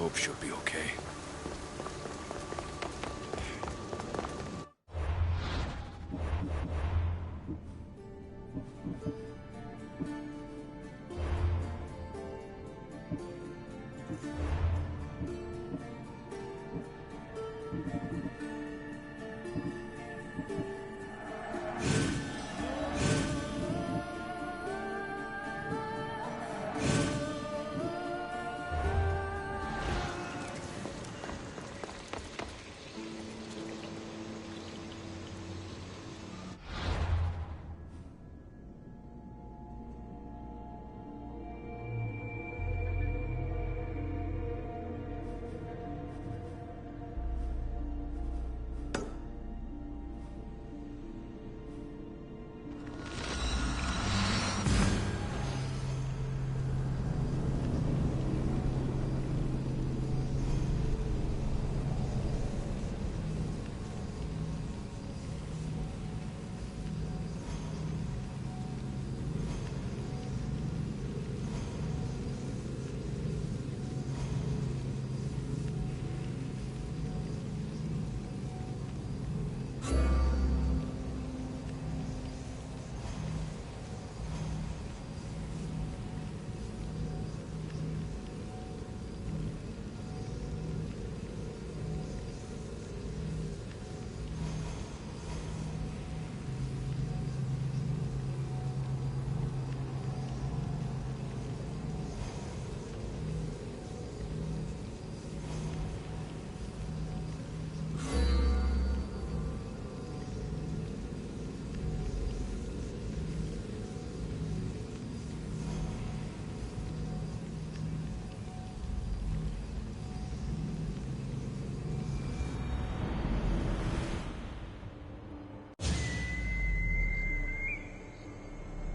hope she'll be okay.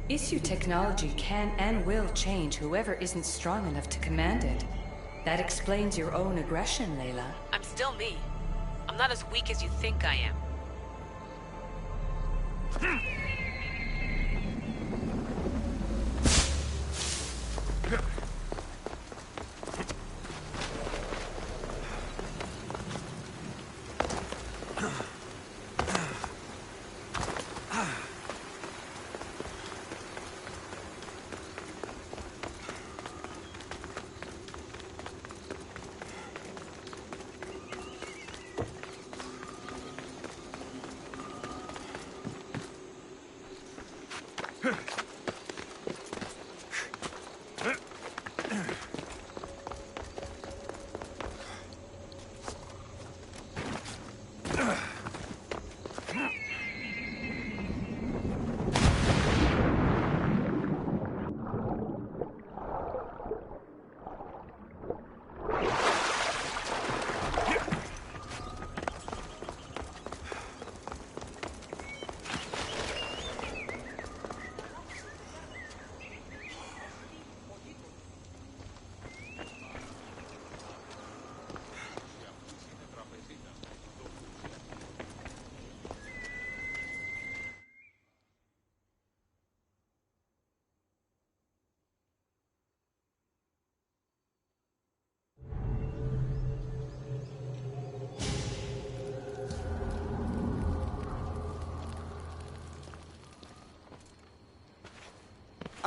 Issue technology can and will change whoever isn't strong enough to command it. That explains your own aggression, Layla. I'm still me. I'm not as weak as you think I am.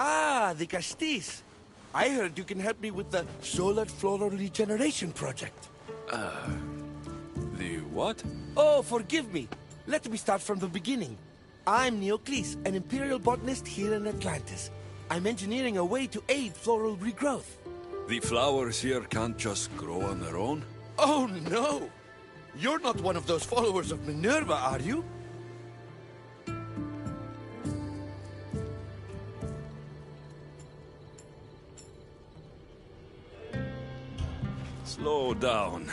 Ah, the Castis. I heard you can help me with the solar floral regeneration project. The what? Oh, forgive me. Let me start from the beginning. I'm Neocles, an imperial botanist here in Atlantis. I'm engineering a way to aid floral regrowth. The flowers here can't just grow on their own? Oh, no! You're not one of those followers of Minerva, are you? Slow down.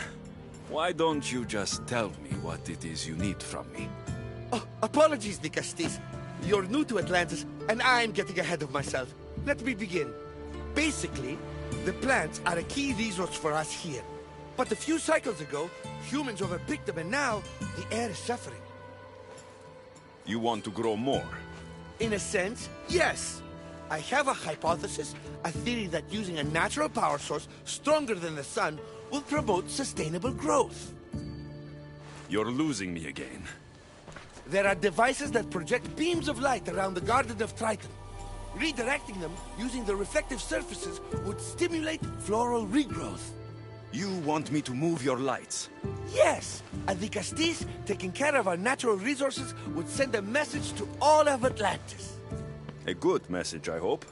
Why don't you just tell me what it is you need from me? Oh, apologies, the Castis. You're new to Atlantis, and I'm getting ahead of myself. Let me begin. Basically, the plants are a key resource for us here. But a few cycles ago, humans overpicked them, and now the air is suffering. You want to grow more? In a sense, yes. I have a hypothesis, a theory that using a natural power source stronger than the sun will promote sustainable growth. You're losing me again. There are devices that project beams of light around the Garden of Triton. Redirecting them using the reflective surfaces would stimulate floral regrowth. You want me to move your lights? Yes, and the Castis, taking care of our natural resources, would send a message to all of Atlantis. A good message, I hope.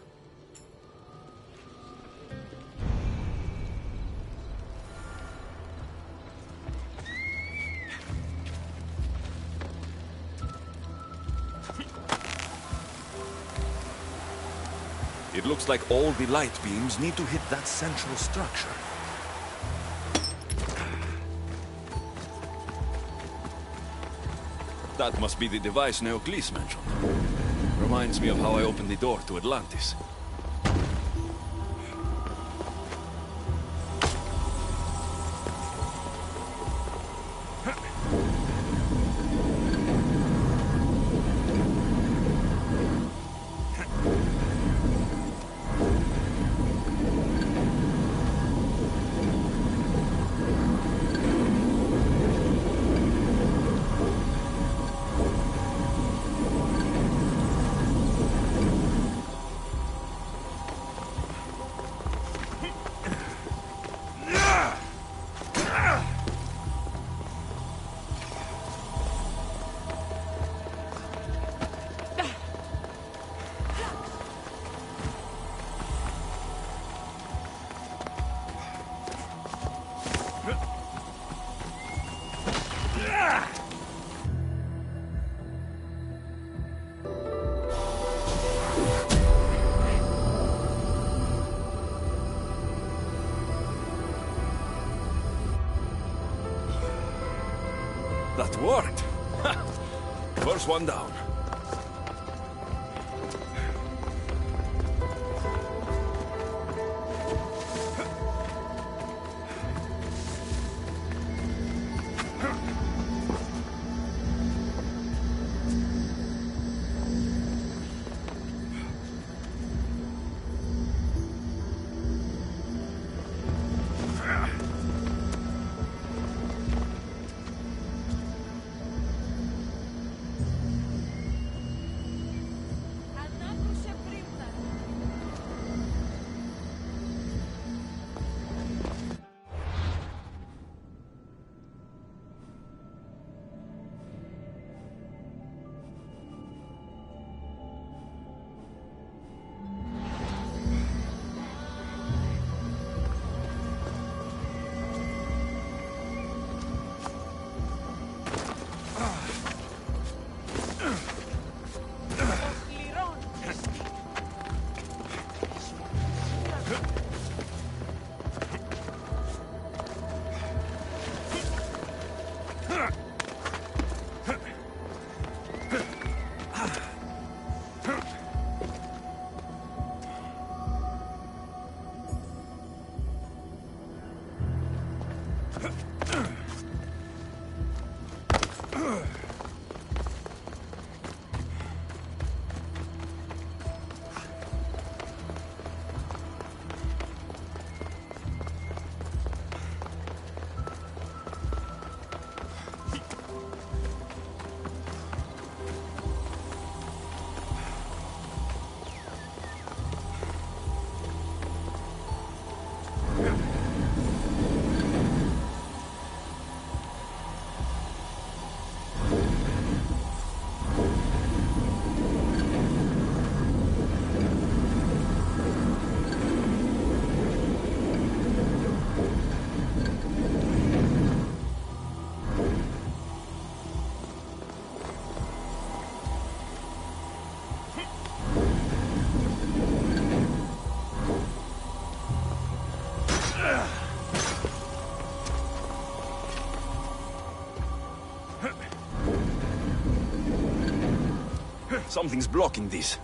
It looks like all the light beams need to hit that central structure. That must be the device Neoclis mentioned. Reminds me of how I opened the door to Atlantis. That worked! First one down. Something's blocking these.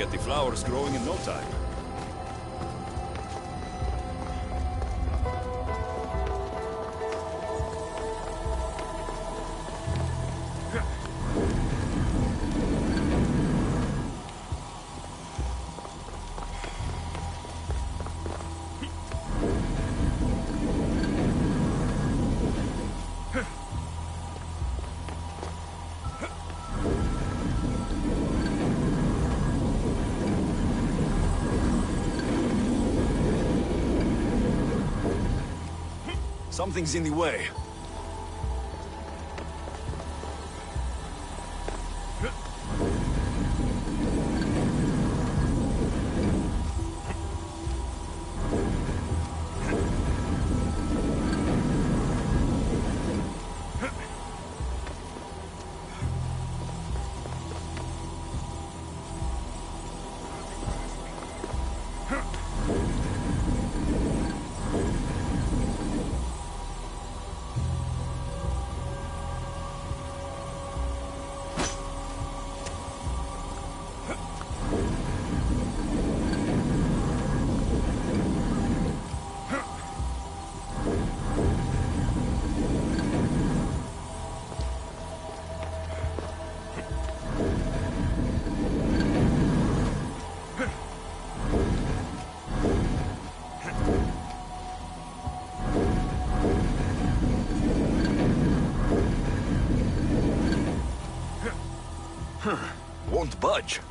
get the flowers growing in no time. Something's in the way. Won't budge.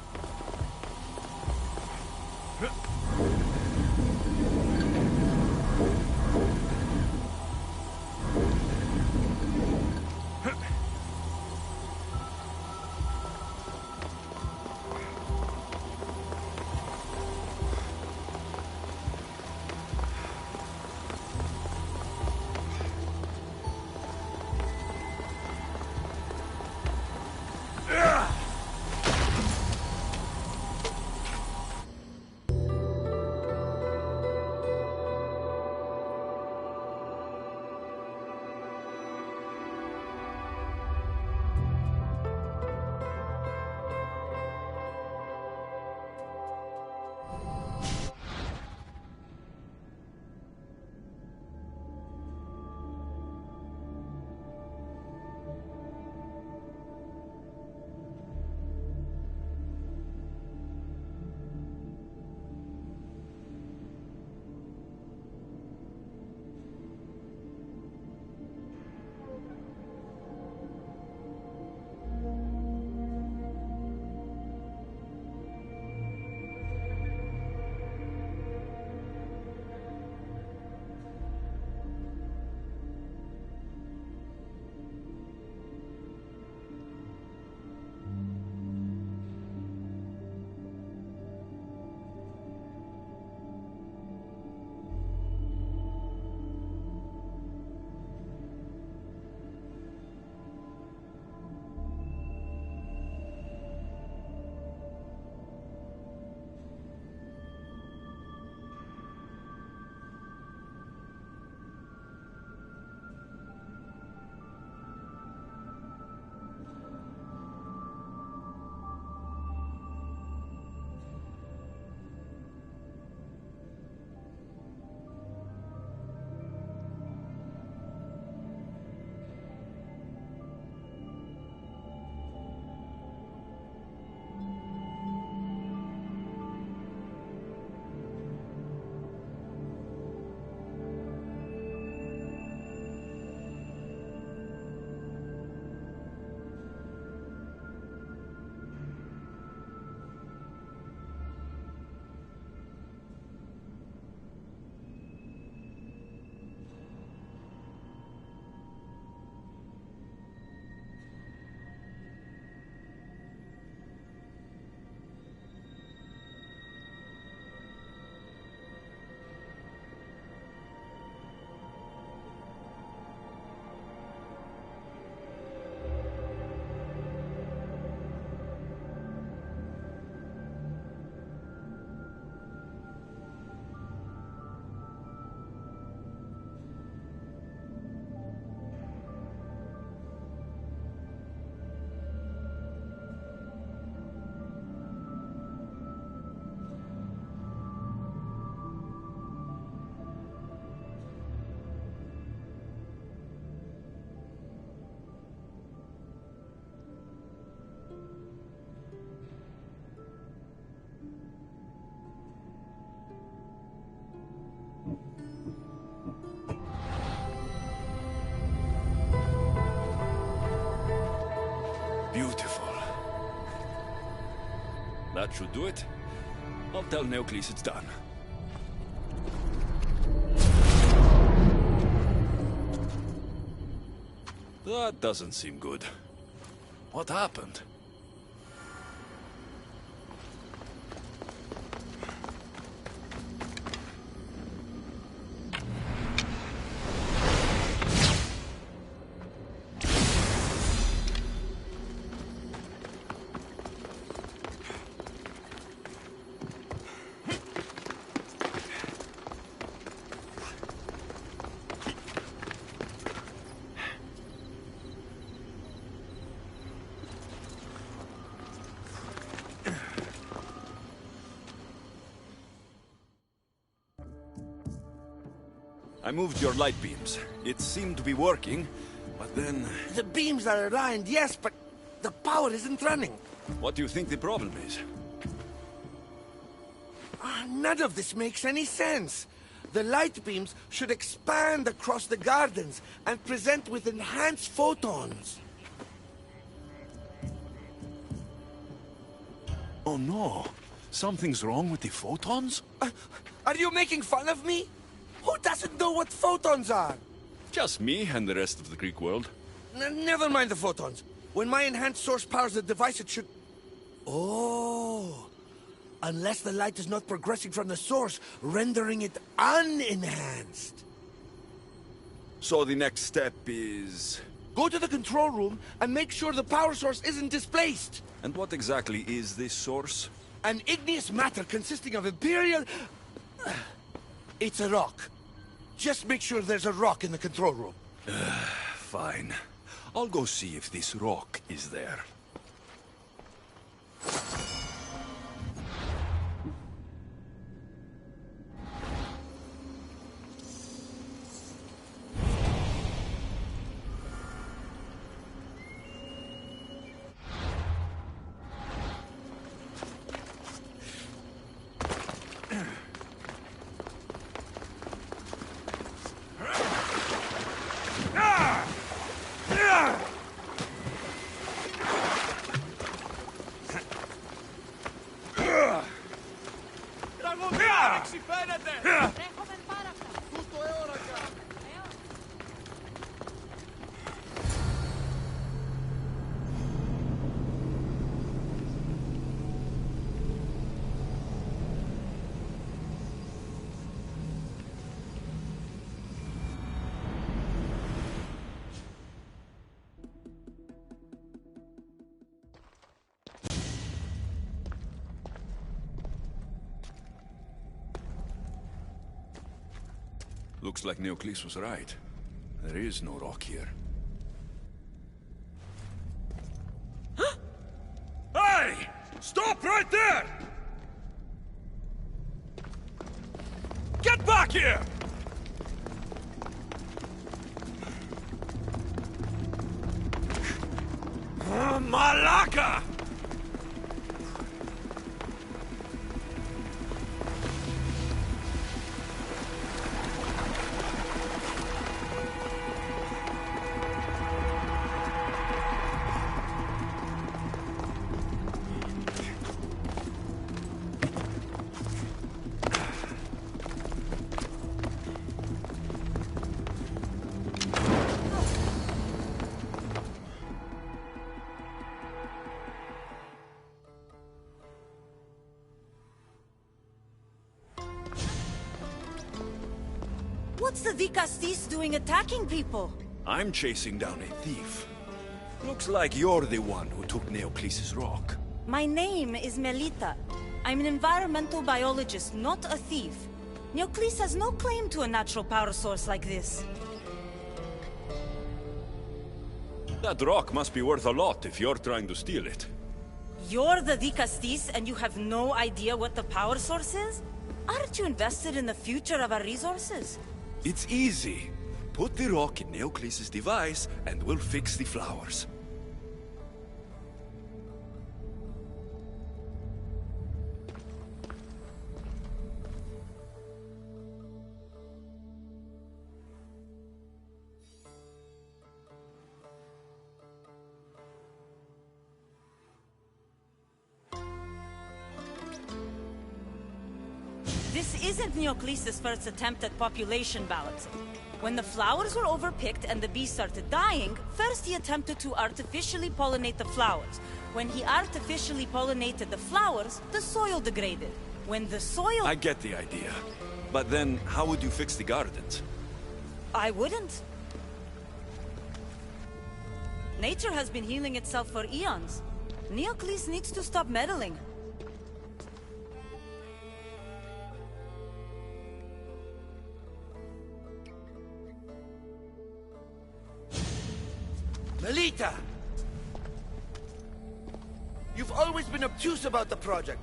That should do it. I'll tell Neocles it's done. That doesn't seem good. What happened? I moved your light beams. It seemed to be working, but then... The beams are aligned, yes, but the power isn't running. What do you think the problem is? None of this makes any sense. The light beams should expand across the gardens and present with enhanced photons. Oh no! Something's wrong with the photons? Are you making fun of me? Who doesn't know what photons are? Just me and the rest of the Greek world. Never mind the photons. When my enhanced source powers the device, it should... Oh! Unless the light is not progressing from the source, rendering it unenhanced. So the next step is... Go to the control room and make sure the power source isn't displaced. And what exactly is this source? An igneous matter consisting of Imperial... It's a rock. Just make sure there's a rock in the control room. Fine. I'll go see if this rock is there. Looks like Neocles was right. There is no rock here. Hey! Stop right there! Get back here! Malaka! What's the Vicastis doing attacking people? I'm chasing down a thief. Looks like you're the one who took Neocles' rock. My name is Melita. I'm an environmental biologist, not a thief. Neocles has no claim to a natural power source like this. That rock must be worth a lot if you're trying to steal it. You're the Vicastis and you have no idea what the power source is? Aren't you invested in the future of our resources? It's easy. Put the rock in Neocles' device, and we'll fix the flowers. isn't Neocles' first attempt at population balancing. When the flowers were overpicked and the bees started dying, first he attempted to artificially pollinate the flowers. When he artificially pollinated the flowers, the soil degraded. When the soil... I get the idea. But then, how would you fix the gardens? I wouldn't. Nature has been healing itself for eons. Neocles needs to stop meddling. Melita! You've always been obtuse about the project.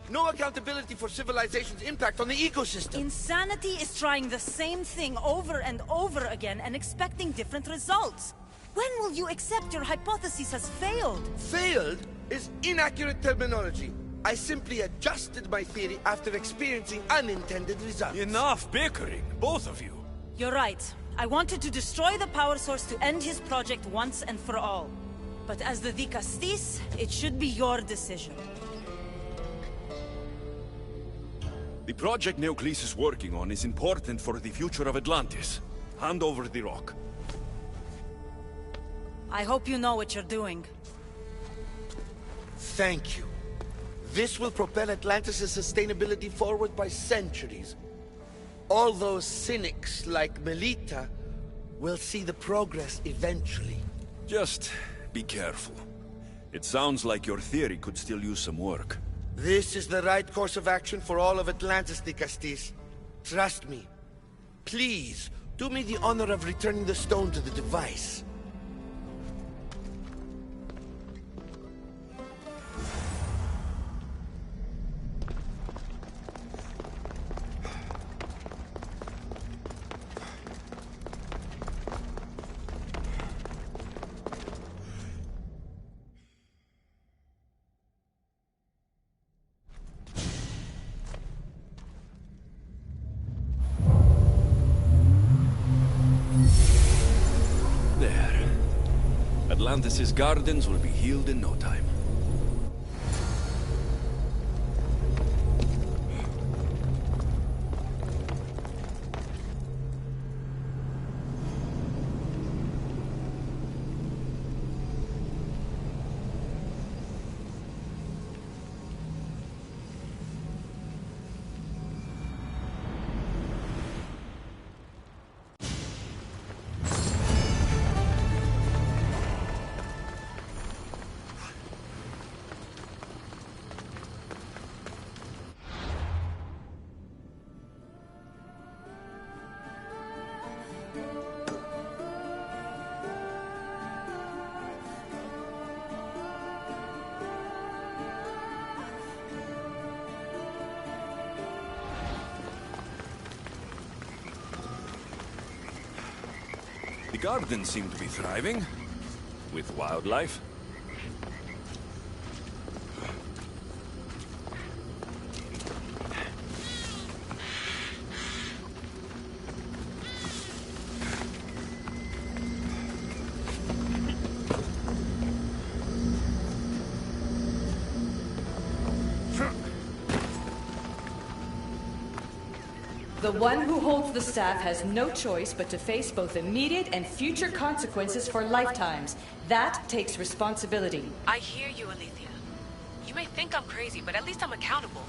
No accountability for civilization's impact on the ecosystem. Insanity is trying the same thing over and over again and expecting different results. When will you accept your hypothesis has failed? Failed is inaccurate terminology. I simply adjusted my theory after experiencing unintended results. Enough bickering, both of you. You're right. I wanted to destroy the power source to end his project once and for all. But as the Dicastis, it should be your decision. The project Neocles is working on is important for the future of Atlantis. Hand over the rock. I hope you know what you're doing. Thank you. This will propel Atlantis' sustainability forward by centuries. All those cynics like Melita will see the progress eventually. Just be careful. It sounds like your theory could still use some work. This is the right course of action for all of Atlantis, Dicastis. Trust me. Please, do me the honor of returning the stone to the device. There. Atlantis' gardens will be healed in no time. The gardens seem to be thriving, with wildlife. The one who holds the staff has no choice but to face both immediate and future consequences for lifetimes. That takes responsibility. I hear you, Alexios. You may think I'm crazy, but at least I'm accountable.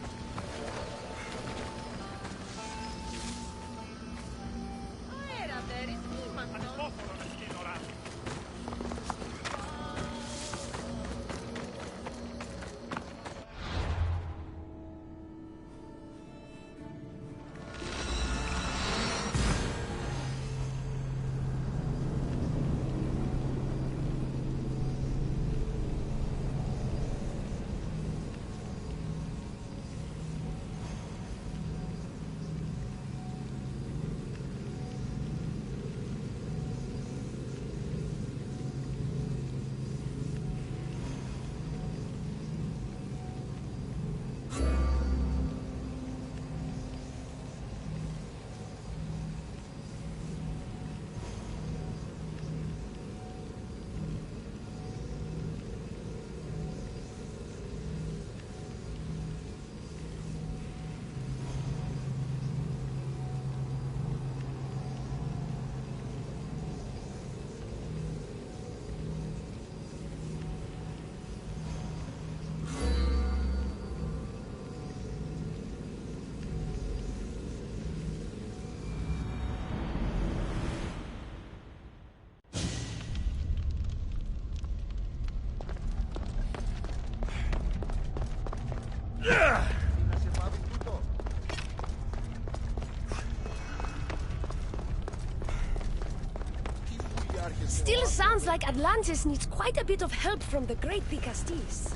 Still sounds like Atlantis needs quite a bit of help from the great Dicastis.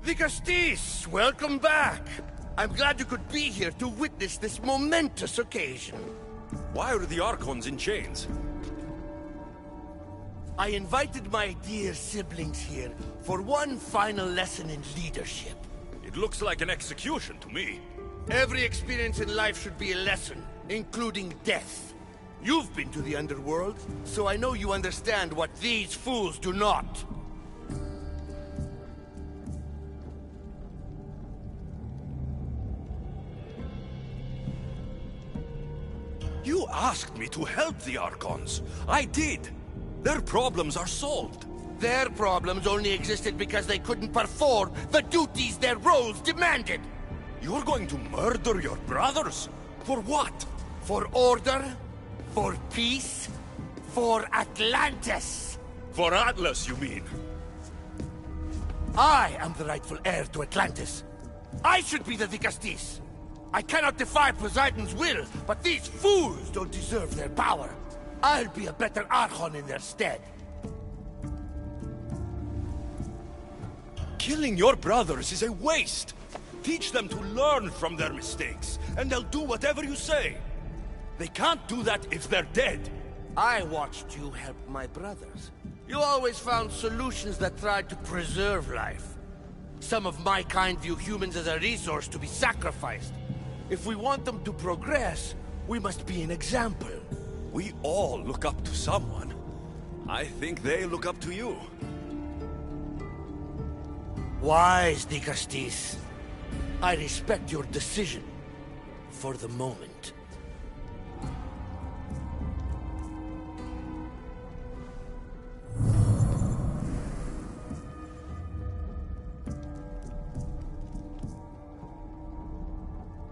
Dicastis, welcome back. I'm glad you could be here to witness this momentous occasion. Why are the Archons in chains? I invited my dear siblings here for one final lesson in leadership. It looks like an execution to me. Every experience in life should be a lesson, including death. You've been to the underworld, so I know you understand what these fools do not. You asked me to help the Archons. I did. Their problems are solved. Their problems only existed because they couldn't perform the duties their roles demanded. You're going to murder your brothers? For what? For order, for peace, for Atlantis. For Atlas, you mean? I am the rightful heir to Atlantis. I should be the Dicastis. I cannot defy Poseidon's will, but these fools don't deserve their power. I'll be a better Archon in their stead. Killing your brothers is a waste. Teach them to learn from their mistakes, and they'll do whatever you say. They can't do that if they're dead. I watched you help my brothers. You always found solutions that tried to preserve life. Some of my kind view humans as a resource to be sacrificed. If we want them to progress, we must be an example. We all look up to someone. I think they look up to you. Wise, Dicastis. I respect your decision. For the moment.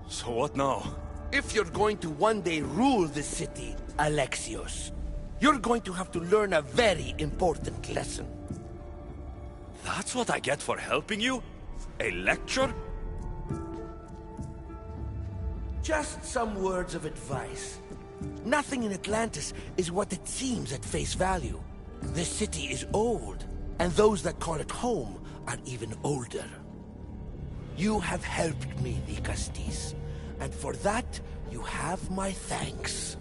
So what now? If you're going to one day rule the city, Alexios, you're going to have to learn a very important lesson. That's what I get for helping you? A lecture? Just some words of advice. Nothing in Atlantis is what it seems at face value. The city is old, and those that call it home are even older. You have helped me, Dicastis, and for that, you have my thanks.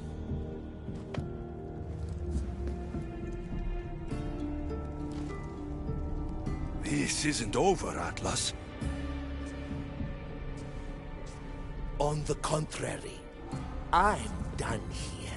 This isn't over, Atlas. On the contrary, I'm done here.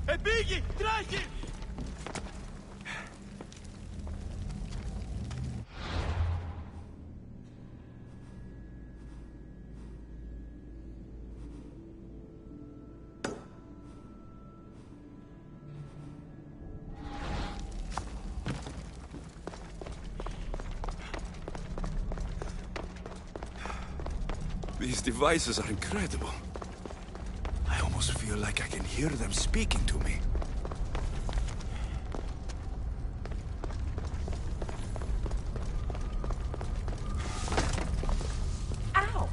Hey, Biggie! Try him! These devices are incredible. I almost feel like I can hear them speaking to me. Ow!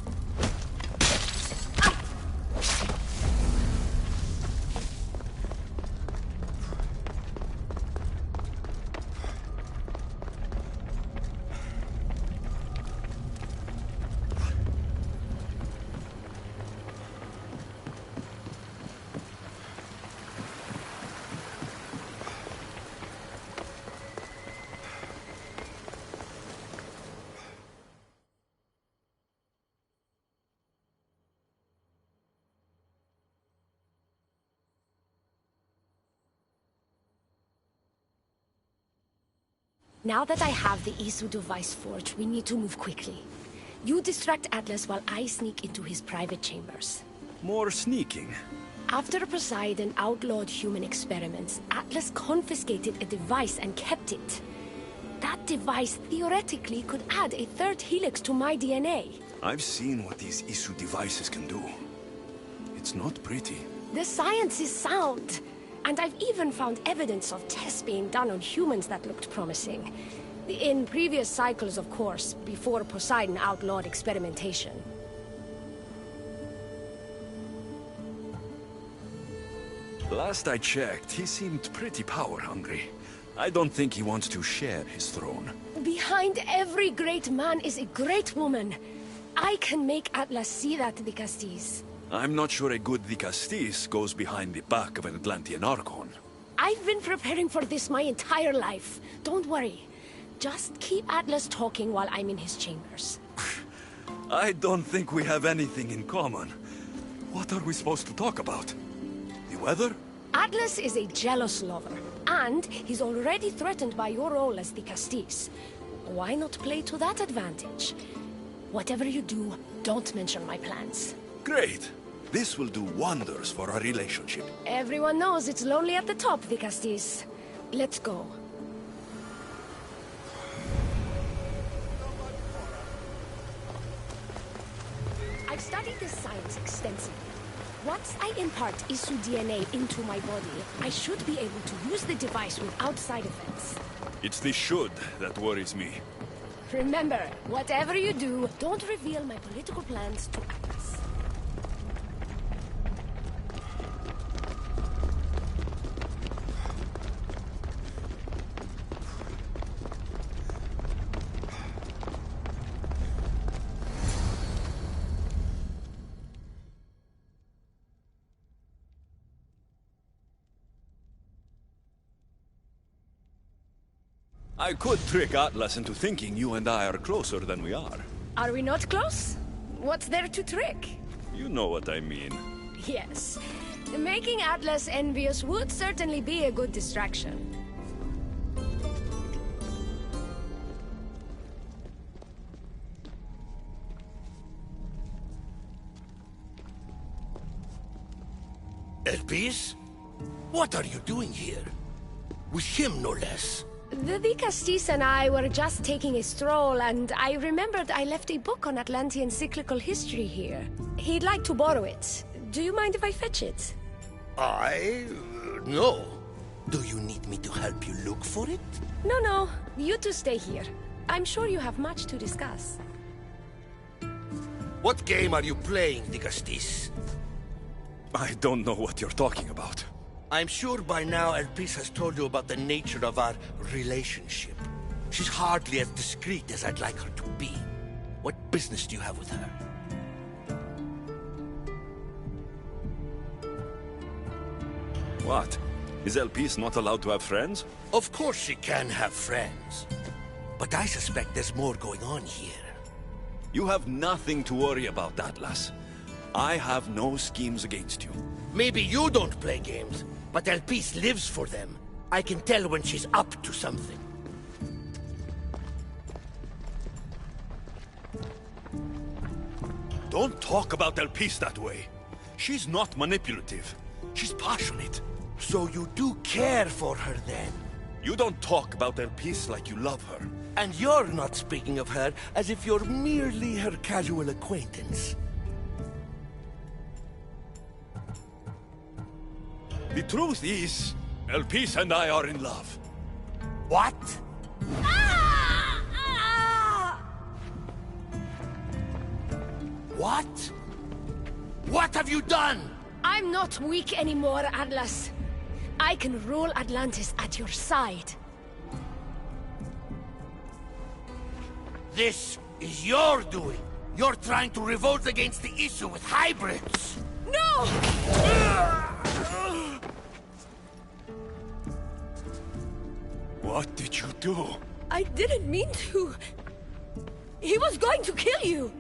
Now that I have the Isu device forged, we need to move quickly. You distract Atlas while I sneak into his private chambers. More sneaking. After Poseidon outlawed human experiments, Atlas confiscated a device and kept it. That device theoretically could add a third helix to my DNA. I've seen what these Isu devices can do. It's not pretty. The science is sound. And I've even found evidence of tests being done on humans that looked promising. In previous cycles, of course, before Poseidon outlawed experimentation. Last I checked, he seemed pretty power-hungry. I don't think he wants to share his throne. Behind every great man is a great woman. I can make Atlas see that, Dicastis. I'm not sure a good Dicastis goes behind the back of an Atlantean Archon. I've been preparing for this my entire life. Don't worry. Just keep Atlas talking while I'm in his chambers. I don't think we have anything in common. What are we supposed to talk about? The weather? Atlas is a jealous lover, and he's already threatened by your role as the Castis. Why not play to that advantage? Whatever you do, don't mention my plans. Great. This will do wonders for our relationship. Everyone knows it's lonely at the top, the Castis. Let's go. I've studied this science extensively. Once I impart Isu DNA into my body, I should be able to use the device without side effects. It's the should that worries me. Remember, whatever you do, don't reveal my political plans to Atlas. I could trick Atlas into thinking you and I are closer than we are. Are we not close? What's there to trick? You know what I mean. Yes. Making Atlas envious would certainly be a good distraction. Elpis? What are you doing here? With him, no less. The Castis and I were just taking a stroll, and I remembered I left a book on Atlantean cyclical history here. He'd like to borrow it. Do you mind if I fetch it? No. Do you need me to help you look for it? No. You two stay here. I'm sure you have much to discuss. What game are you playing, the Castis? I don't know what you're talking about. I'm sure by now Elpis has told you about the nature of our relationship. She's hardly as discreet as I'd like her to be. What business do you have with her? What? Is Elpis not allowed to have friends? Of course she can have friends. But I suspect there's more going on here. You have nothing to worry about, Atlas. I have no schemes against you. Maybe you don't play games, but Elpis lives for them. I can tell when she's up to something. Don't talk about Elpis that way. She's not manipulative. She's passionate. So you do care for her then? You don't talk about Elpis like you love her. And you're not speaking of her as if you're merely her casual acquaintance. The truth is, Elpis and I are in love. What? What? What have you done? I'm not weak anymore, Atlas. I can rule Atlantis at your side. This is your doing. You're trying to revolt against the Isu with hybrids. No! What did you do? I didn't mean to. He was going to kill you.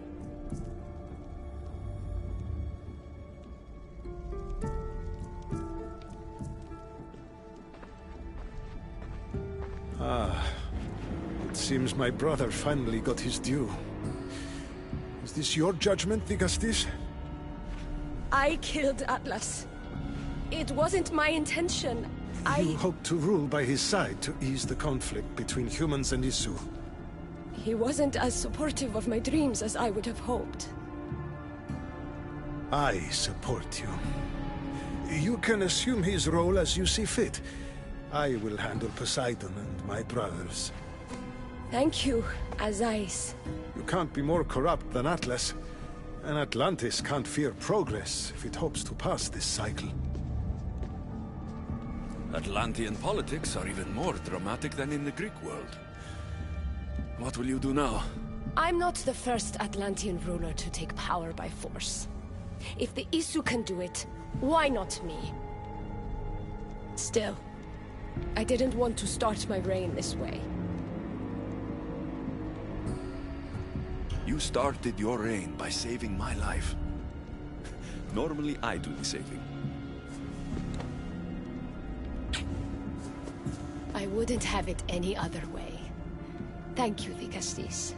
It seems my brother finally got his due. Is this your judgment, the Castis? I killed Atlas. It wasn't my intention. You hoped to rule by his side to ease the conflict between humans and Isu. He wasn't as supportive of my dreams as I would have hoped. I support you. You can assume his role as you see fit. I will handle Poseidon and my brothers. Thank you, Azais. You can't be more corrupt than Atlas. And Atlantis can't fear progress if it hopes to pass this cycle. Atlantean politics are even more dramatic than in the Greek world. What will you do now? I'm not the first Atlantean ruler to take power by force. If the Isu can do it, why not me? Still, I didn't want to start my reign this way. You started your reign by saving my life. Normally, I do the saving. I wouldn't have it any other way. Thank you, Vicastis.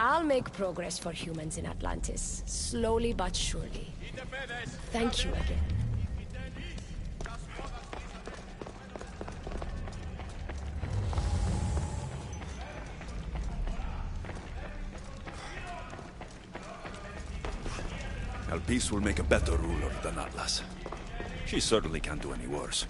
I'll make progress for humans in Atlantis, slowly but surely. Thank you again. Alpice will make a better ruler than Atlas. She certainly can't do any worse.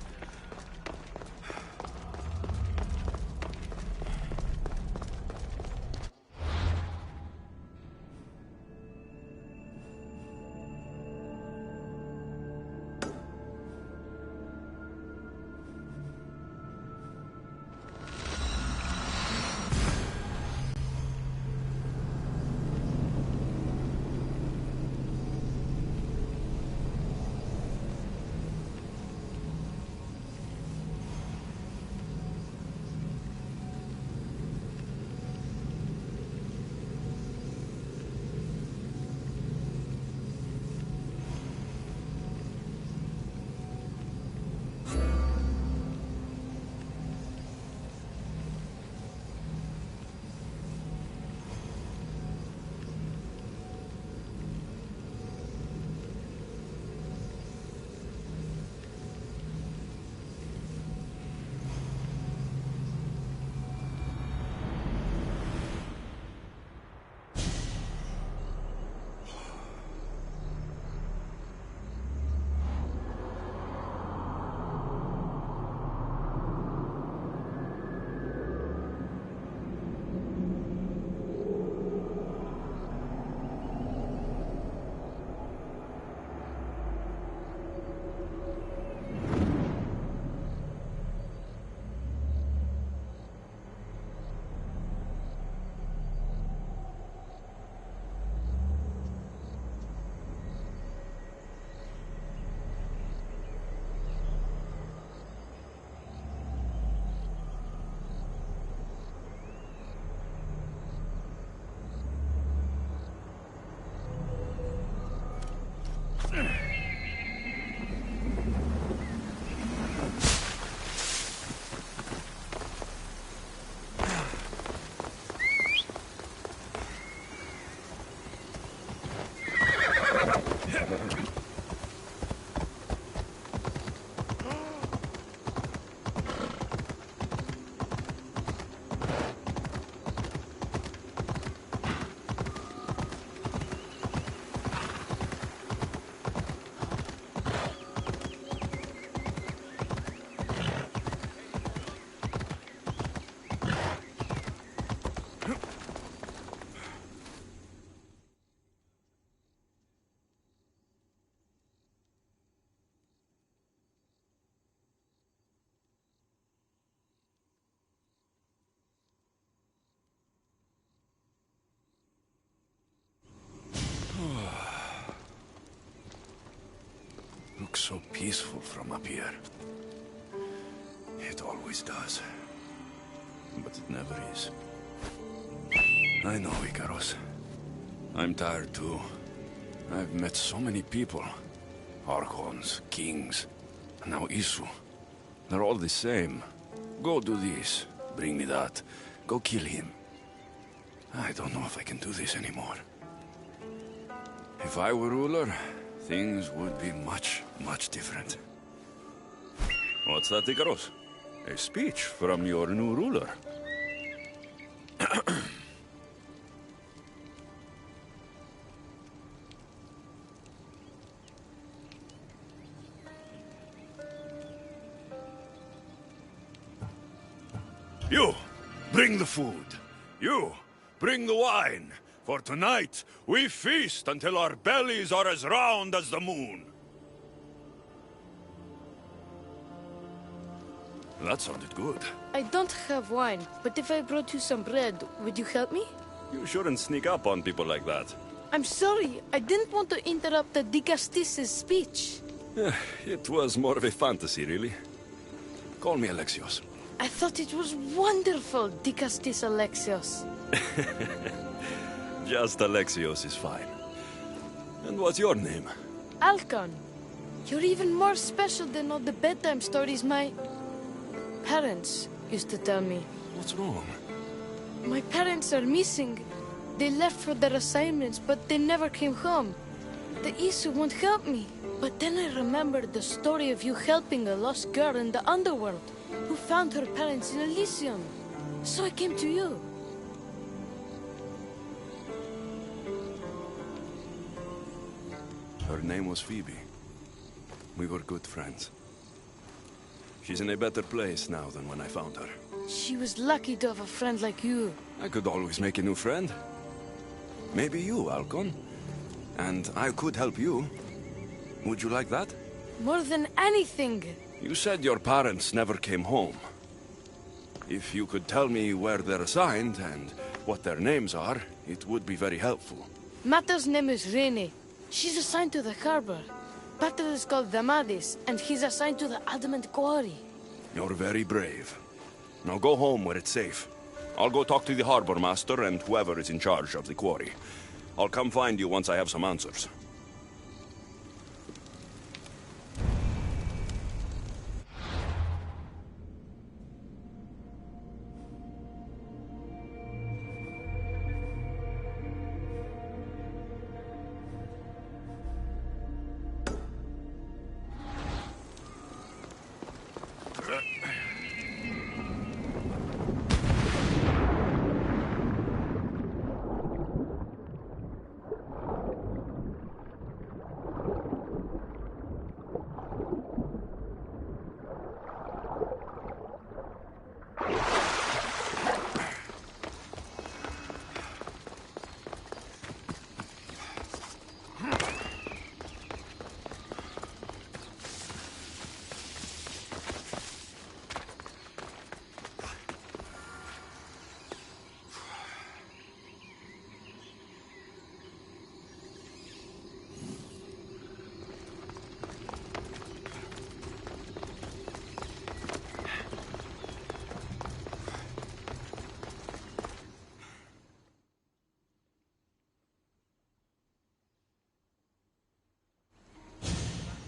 Looks so peaceful from up here. It always does. But it never is. I know, Icaros. I'm tired too. I've met so many people. Archons, kings, and now Isu. They're all the same. Go do this, bring me that. Go kill him. I don't know if I can do this anymore. If I were ruler, things would be much, much different. What's that, Icaros? A speech from your new ruler. You, bring the food. You, bring the wine. For tonight, we feast until our bellies are as round as the moon. That sounded good. I don't have wine, but if I brought you some bread, would you help me? You shouldn't sneak up on people like that. I'm sorry. I didn't want to interrupt the Dicastis' speech. It was more of a fantasy, really. Call me Alexios. I thought it was wonderful, Dicastis Alexios. Just Alexios is fine. And what's your name? Alcon. You're even more special than all the bedtime stories my parents used to tell me. What's wrong? My parents are missing. They left for their assignments, but they never came home. The Isu won't help me. But then I remembered the story of you helping a lost girl in the underworld, who found her parents in Elysium. So I came to you. Her name was Phoebe. We were good friends. She's in a better place now than when I found her. She was lucky to have a friend like you. I could always make a new friend. Maybe you, Alcon. And I could help you. Would you like that? More than anything. You said your parents never came home. If you could tell me where they're assigned and what their names are, it would be very helpful. Mata's name is Rene. She's assigned to the harbor. Pater is called Damadis, and he's assigned to the Adamant Quarry. You're very brave. Now go home where it's safe. I'll go talk to the harbor master and whoever is in charge of the quarry. I'll come find you once I have some answers.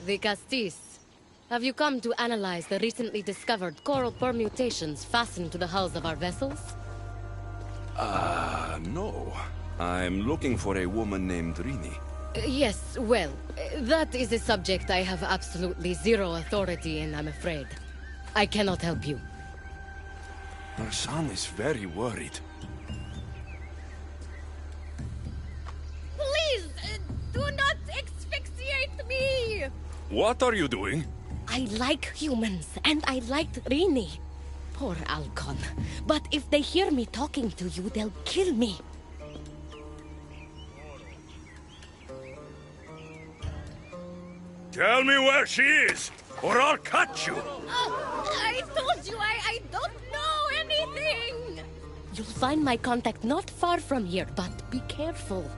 The Castis. Have you come to analyze the recently discovered coral permutations fastened to the hulls of our vessels? No. I'm looking for a woman named Rini. Yes, well, that is a subject I have absolutely zero authority in, I'm afraid. I cannot help you. Her son is very worried. Please, do not asphyxiate me! What are you doing? I like humans, and I liked Rini. Poor Alcon. But if they hear me talking to you, they'll kill me. Tell me where she is, or I'll cut you! I told you I don't know anything! You'll find my contact not far from here, but be careful.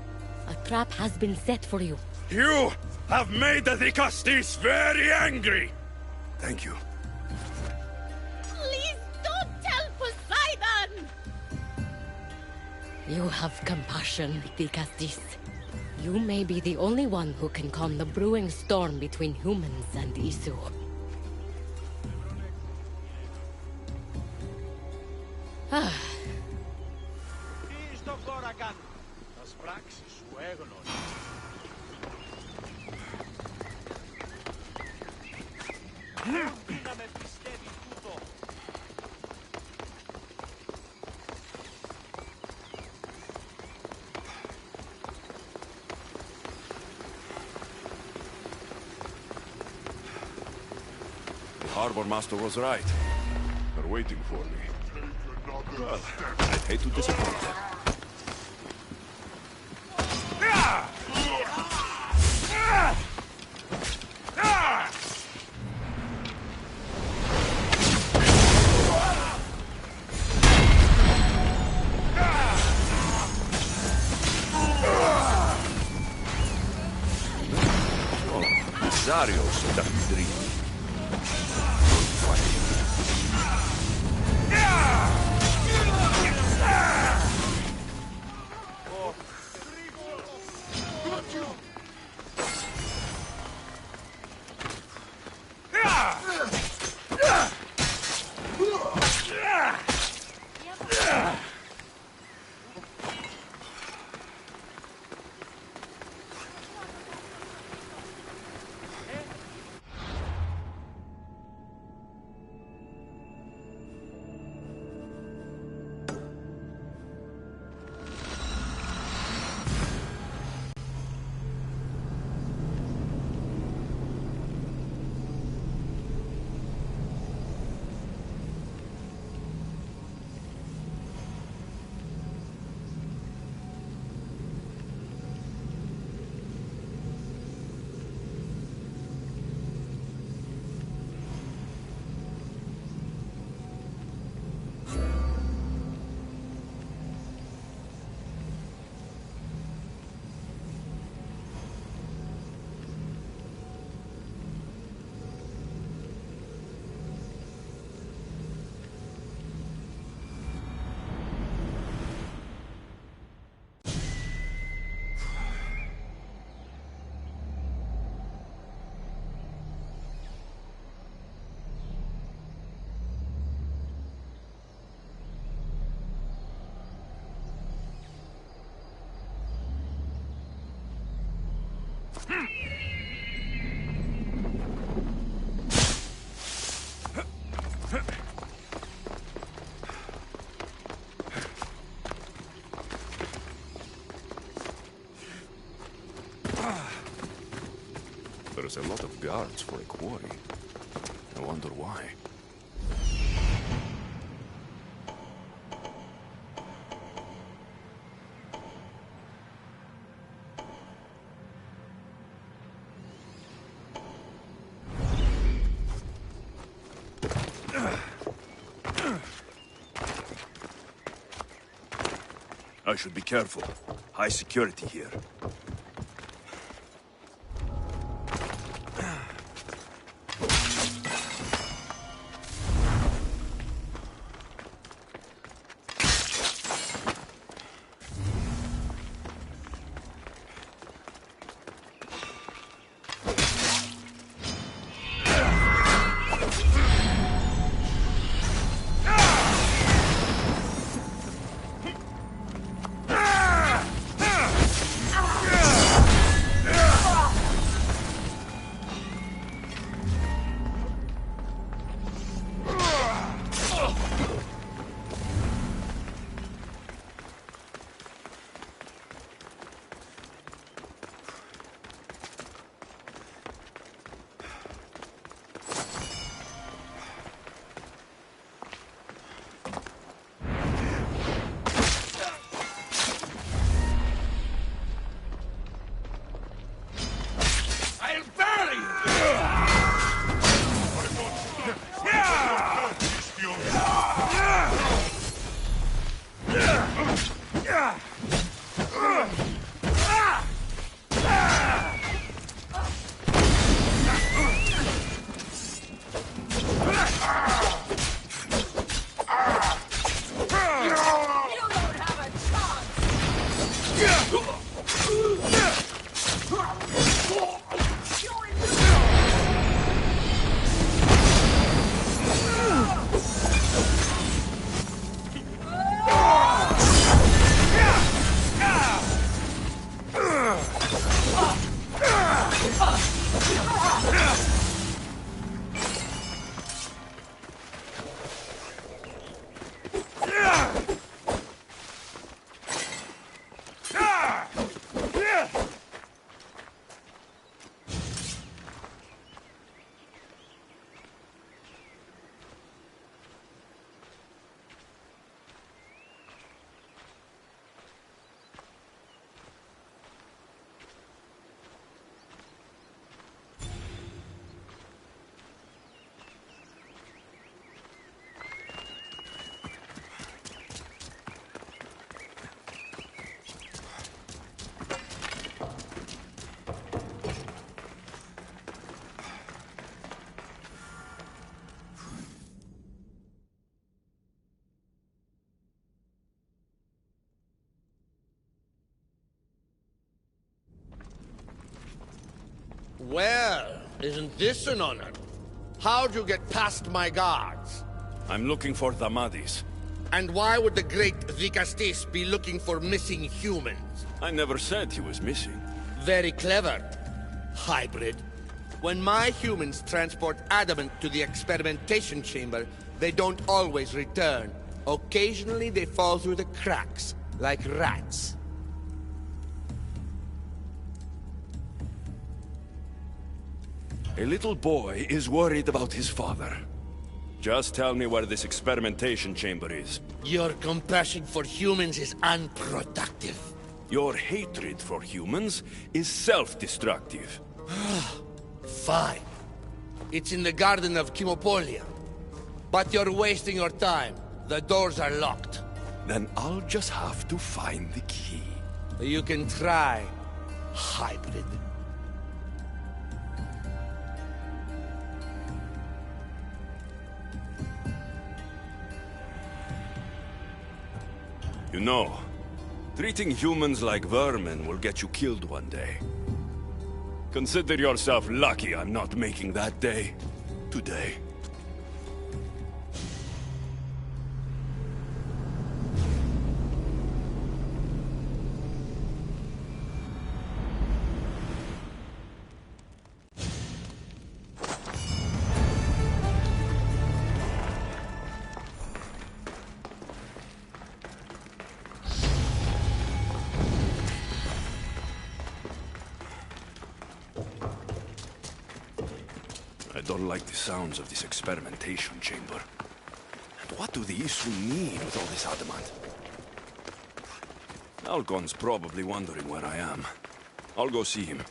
A trap has been set for you. You have made the Castis very angry! Thank you. Please don't tell Poseidon! You have compassion, Dicastis. You may be the only one who can calm the brewing storm between humans and Isu. The harbor master was right. They're waiting for me. Well, I'd hate to disappoint them. Alexios that we dream. There's a lot of guards for a quarry. I wonder why. I should be careful. High security here. Yeah! Well, isn't this an honor? How'd you get past my guards? I'm looking for Damadis. And why would the great Vikastis be looking for missing humans? I never said he was missing. Very clever, hybrid. When my humans transport adamant to the experimentation chamber, they don't always return. Occasionally they fall through the cracks, like rats. A little boy is worried about his father. Just tell me where this experimentation chamber is. Your compassion for humans is unproductive. Your hatred for humans is self-destructive. Fine. It's in the Garden of Chemopolia. But you're wasting your time. The doors are locked. Then I'll just have to find the key. You can try, hybrid. You know, treating humans like vermin will get you killed one day. Consider yourself lucky I'm not making that day today. I don't like the sounds of this experimentation chamber. And what do the Isu need with all this adamant? Algon's probably wondering where I am. I'll go see him.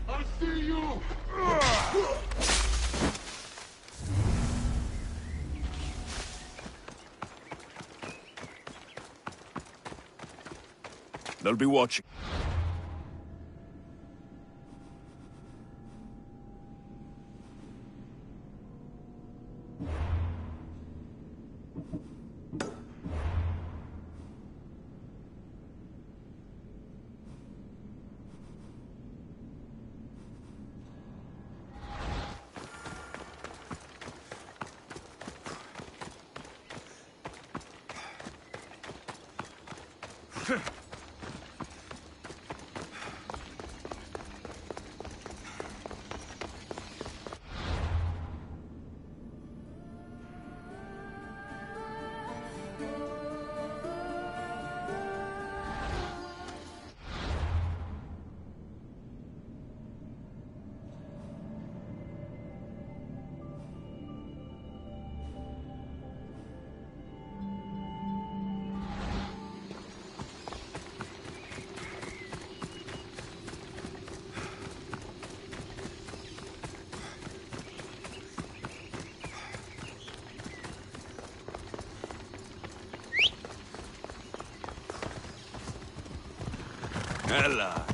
I see you! They'll be watching. Ella.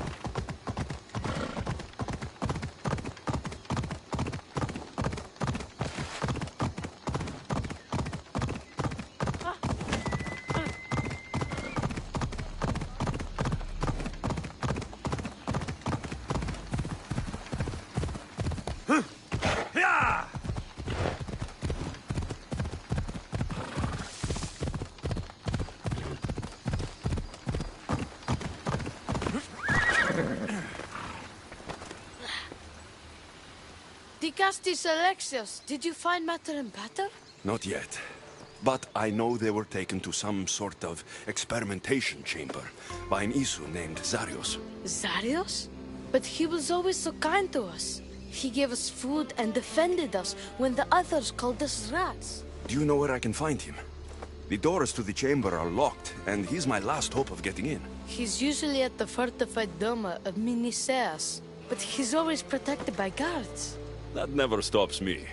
Dicastis Alexios, did you find matter and patter? Not yet. But I know they were taken to some sort of experimentation chamber by an Isu named Zarios. Zarios? But he was always so kind to us. He gave us food and defended us when the others called us rats. Do you know where I can find him? The doors to the chamber are locked, and he's my last hope of getting in. He's usually at the fortified Doma of Miniseas, but he's always protected by guards. That never stops me.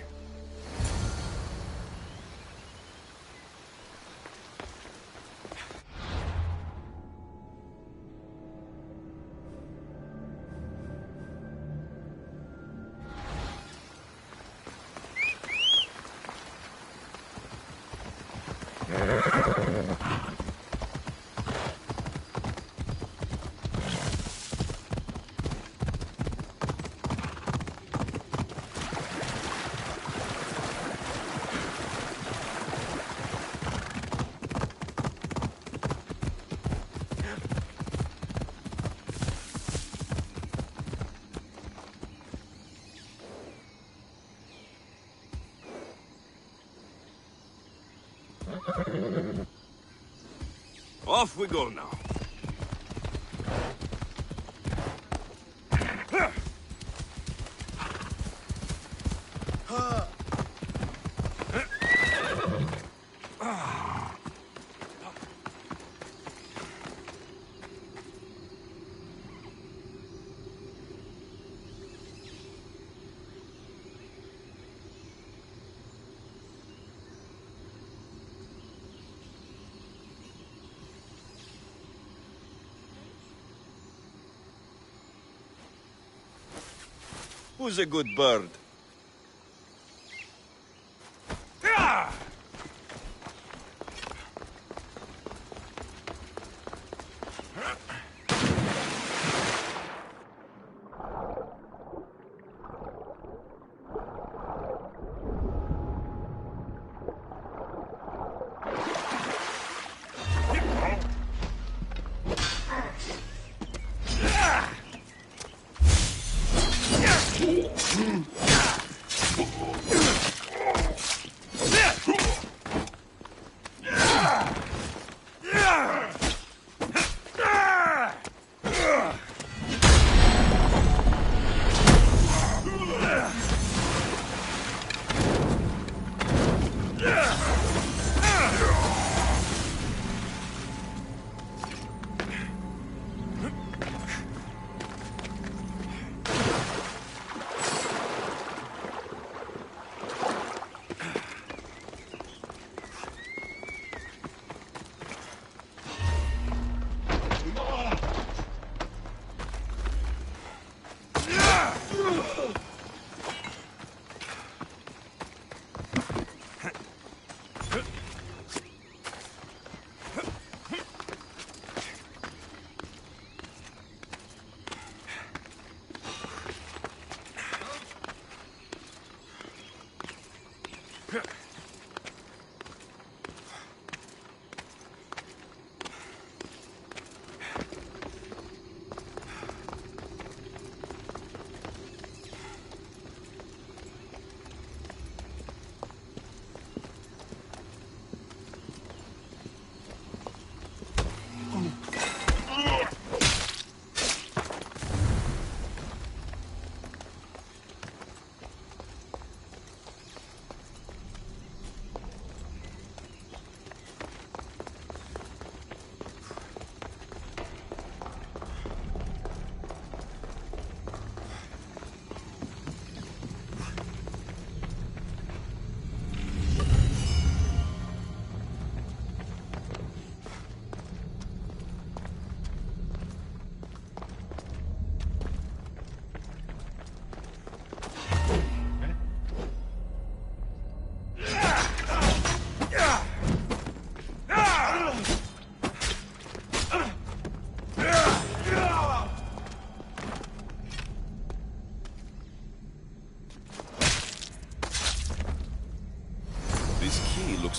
Off we go now. Who's a good bird?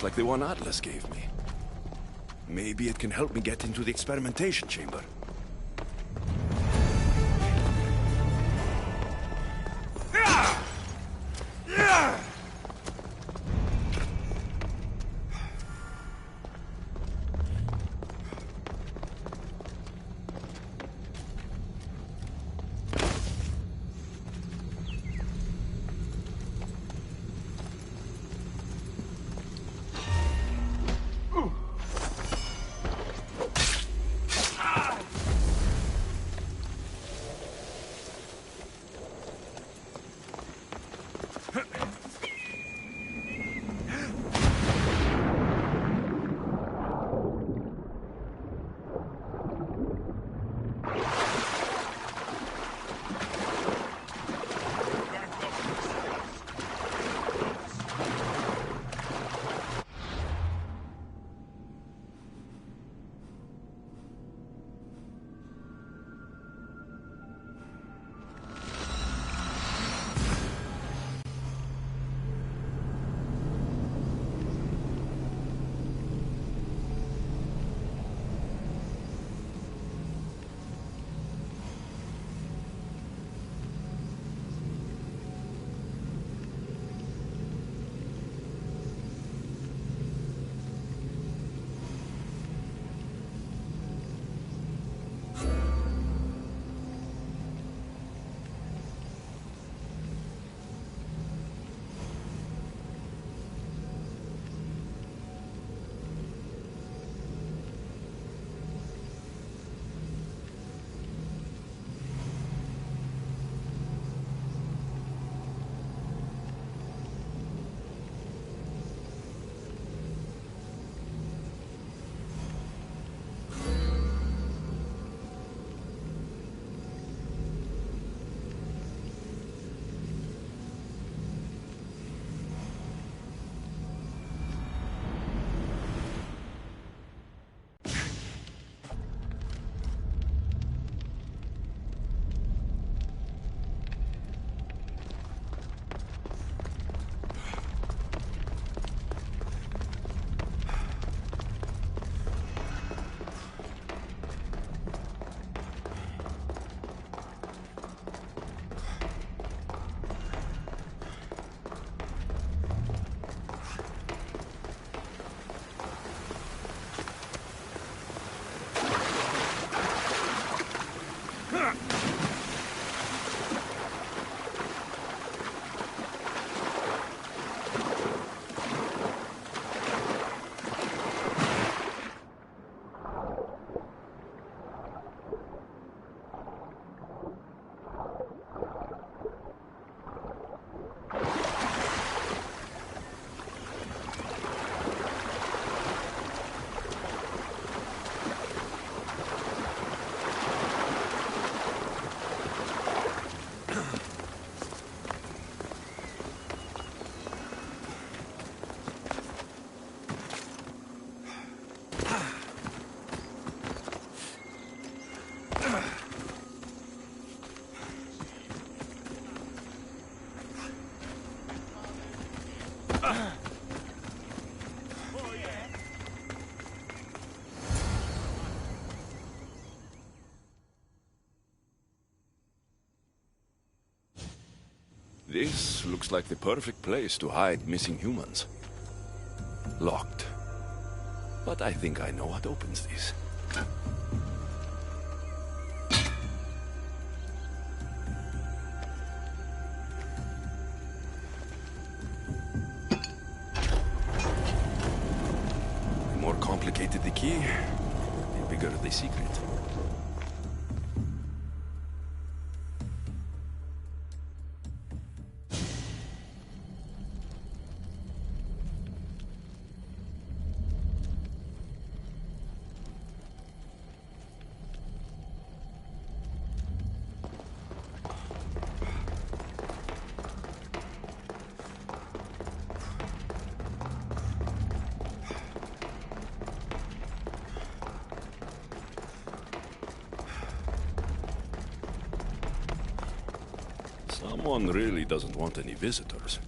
Like the one Atlas gave me. Maybe it can help me get into the experimentation chamber. This looks like the perfect place to hide missing humans. Locked. But I think I know what opens this. The more complicated the key, the bigger the secret. Someone really doesn't want any visitors.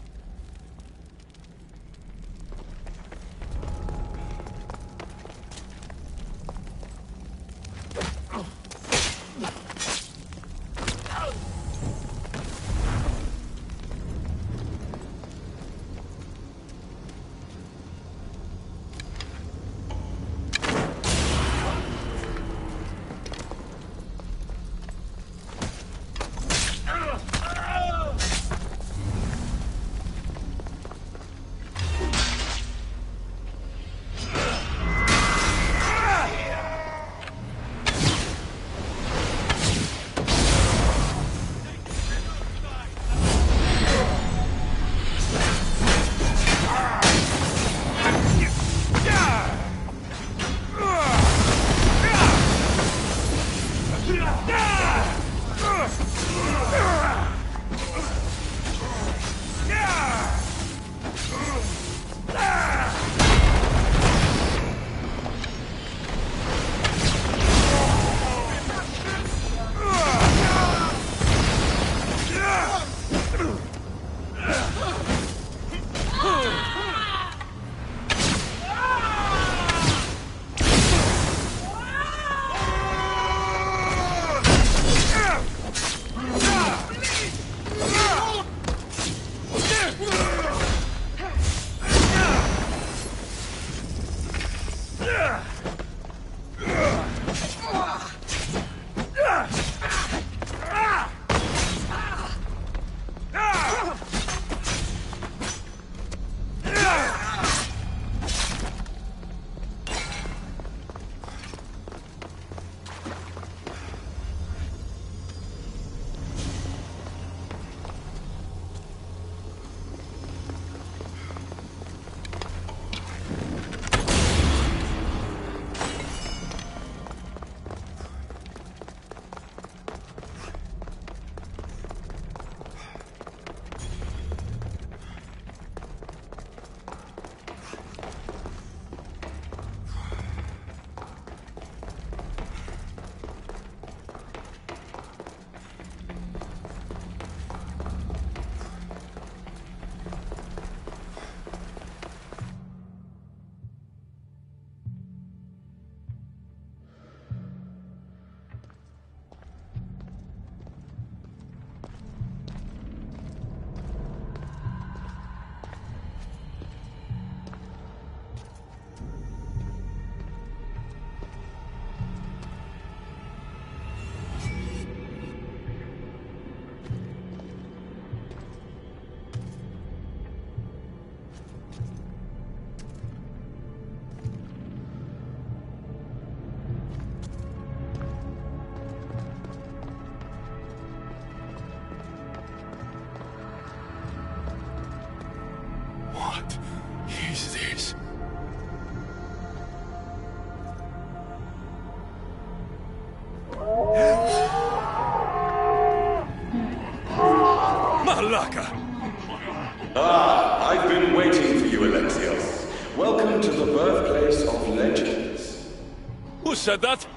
Ah, I've been waiting for you, Alexios. Welcome to the birthplace of legends. Who said that?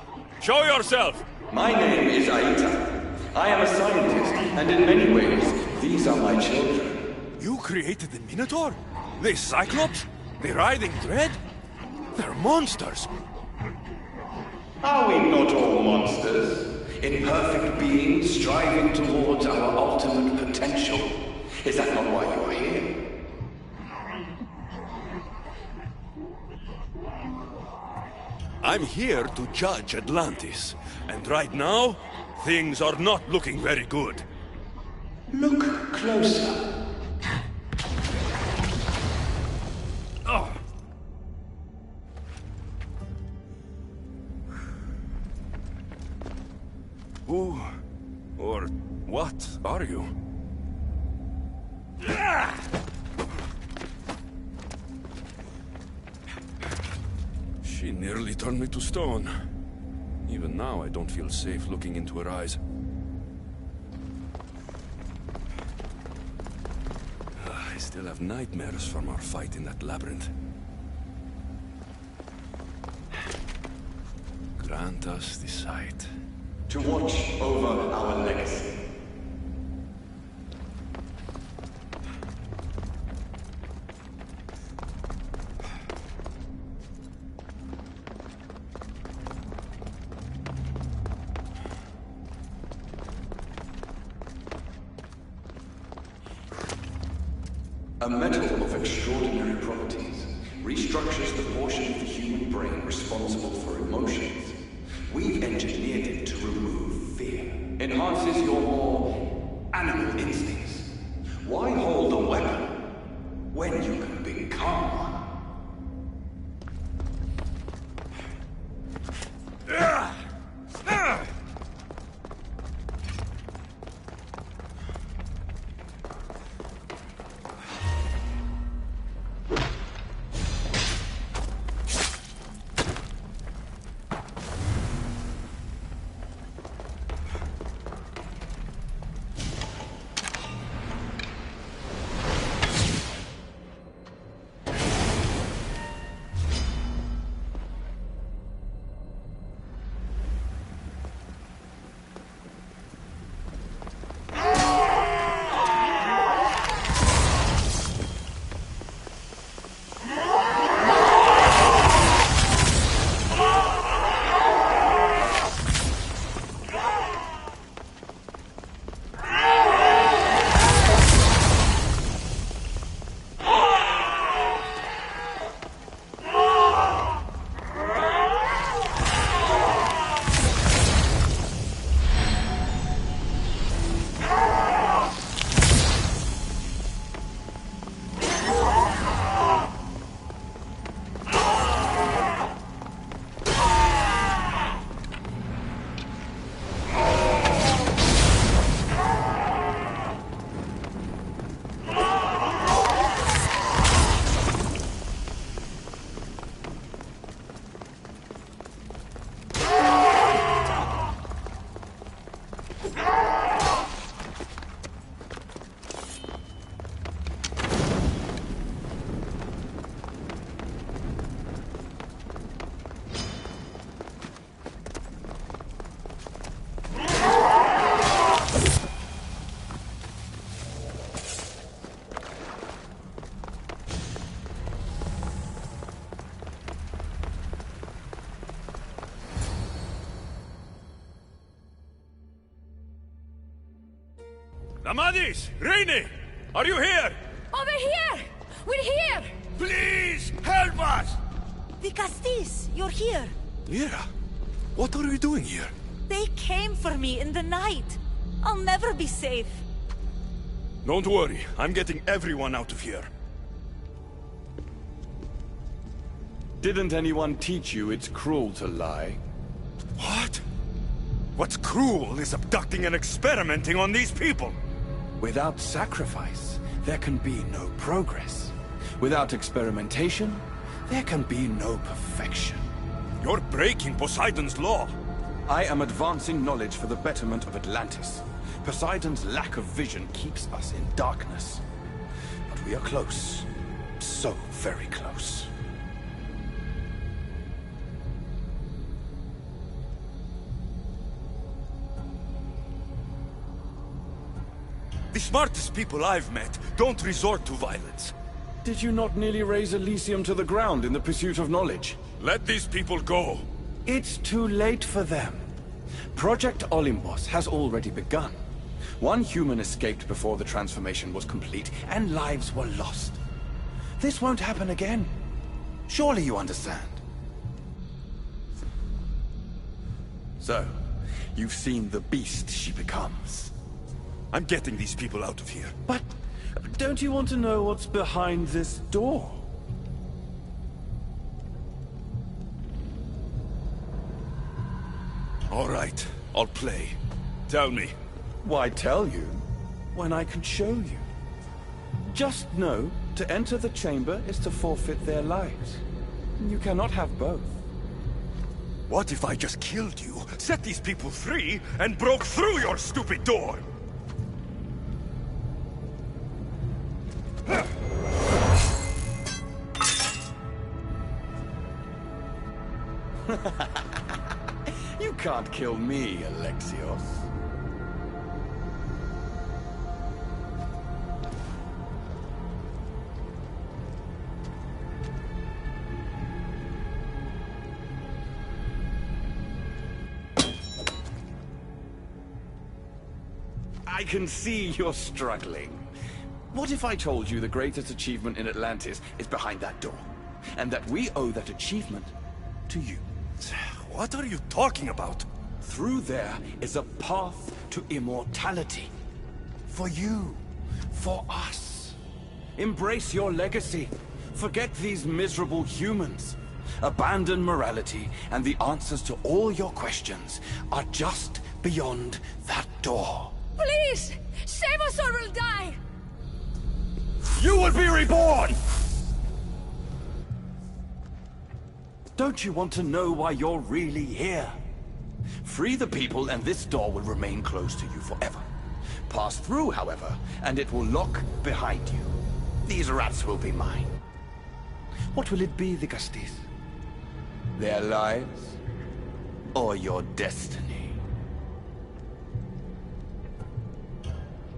Show yourself! My name is Aita. I am a scientist, and in many ways, these are my children. You created the Minotaur? The Cyclops? The Riding Dread? They're monsters! Are we not all monsters? Imperfect beings striving towards our ultimate potential. Is that not why you are here? I'm here to judge Atlantis, and right now, things are not looking very good. Look closer. Oh. Who or what are you? She nearly turned me to stone. Even now, I don't feel safe looking into her eyes. I still have nightmares from our fight in that labyrinth. Grant us the sight. To watch over our legacy. A metal of extraordinary properties restructures the portion of the human brain responsible for emotions. We've engineered it to remove fear. Enhances your more animal instincts. Why hold a weapon when you can become one? Amadis! Rainy! Are you here? Over here! We're here! Please, help us! Vicastis, you're here. Lyra, what are you doing here? They came for me in the night. I'll never be safe. Don't worry, I'm getting everyone out of here. Didn't anyone teach you it's cruel to lie? What? What's cruel is abducting and experimenting on these people. Without sacrifice, there can be no progress. Without experimentation, there can be no perfection. You're breaking Poseidon's law. I am advancing knowledge for the betterment of Atlantis. Poseidon's lack of vision keeps us in darkness. But we are close. So very close. The smartest people I've met don't resort to violence. Did you not nearly raise Elysium to the ground in the pursuit of knowledge? Let these people go. It's too late for them. Project Olympus has already begun. One human escaped before the transformation was complete, and lives were lost. This won't happen again. Surely you understand. So, you've seen the beast she becomes. I'm getting these people out of here. But don't you want to know what's behind this door? All right, I'll play. Tell me. Why tell you when I can show you? Just know to enter the chamber is to forfeit their lives. You cannot have both. What if I just killed you, set these people free, and broke through your stupid door? You can't kill me, Alexios. I can see you're struggling. What if I told you the greatest achievement in Atlantis is behind that door, and that we owe that achievement to you? What are you talking about? Through there is a path to immortality. For you. For us. Embrace your legacy. Forget these miserable humans. Abandon morality, and the answers to all your questions are just beyond that door. Please! Save us or we'll die! You will be reborn! Don't you want to know why you're really here? Free the people and this door will remain closed to you forever. Pass through, however, and it will lock behind you. These rats will be mine. What will it be, the Castis? Their lives? Or your destiny?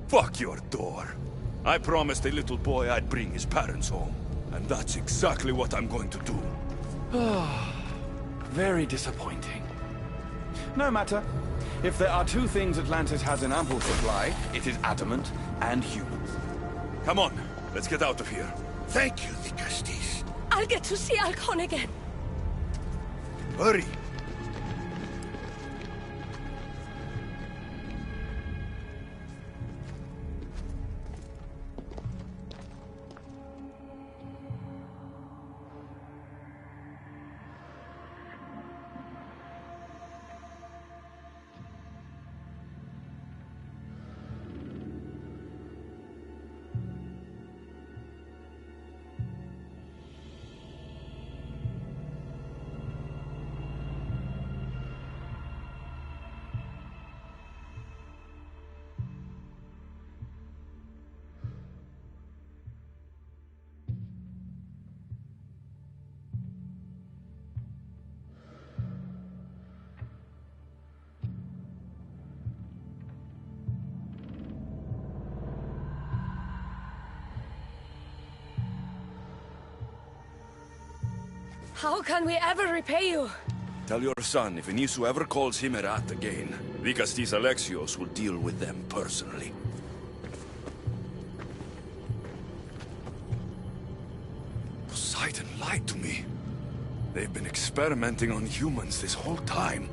Fuck your door. I promised a little boy I'd bring his parents home. And that's exactly what I'm going to do. Very disappointing. No matter. If there are two things Atlantis has in ample supply, it is adamant and humans. Come on, let's get out of here. Thank you, the Castis. I'll get to see Alcon again. Hurry. How can we ever repay you? Tell your son if Anisu ever calls him a rat again, Vicastis Alexios will deal with them personally. Poseidon lied to me. They've been experimenting on humans this whole time.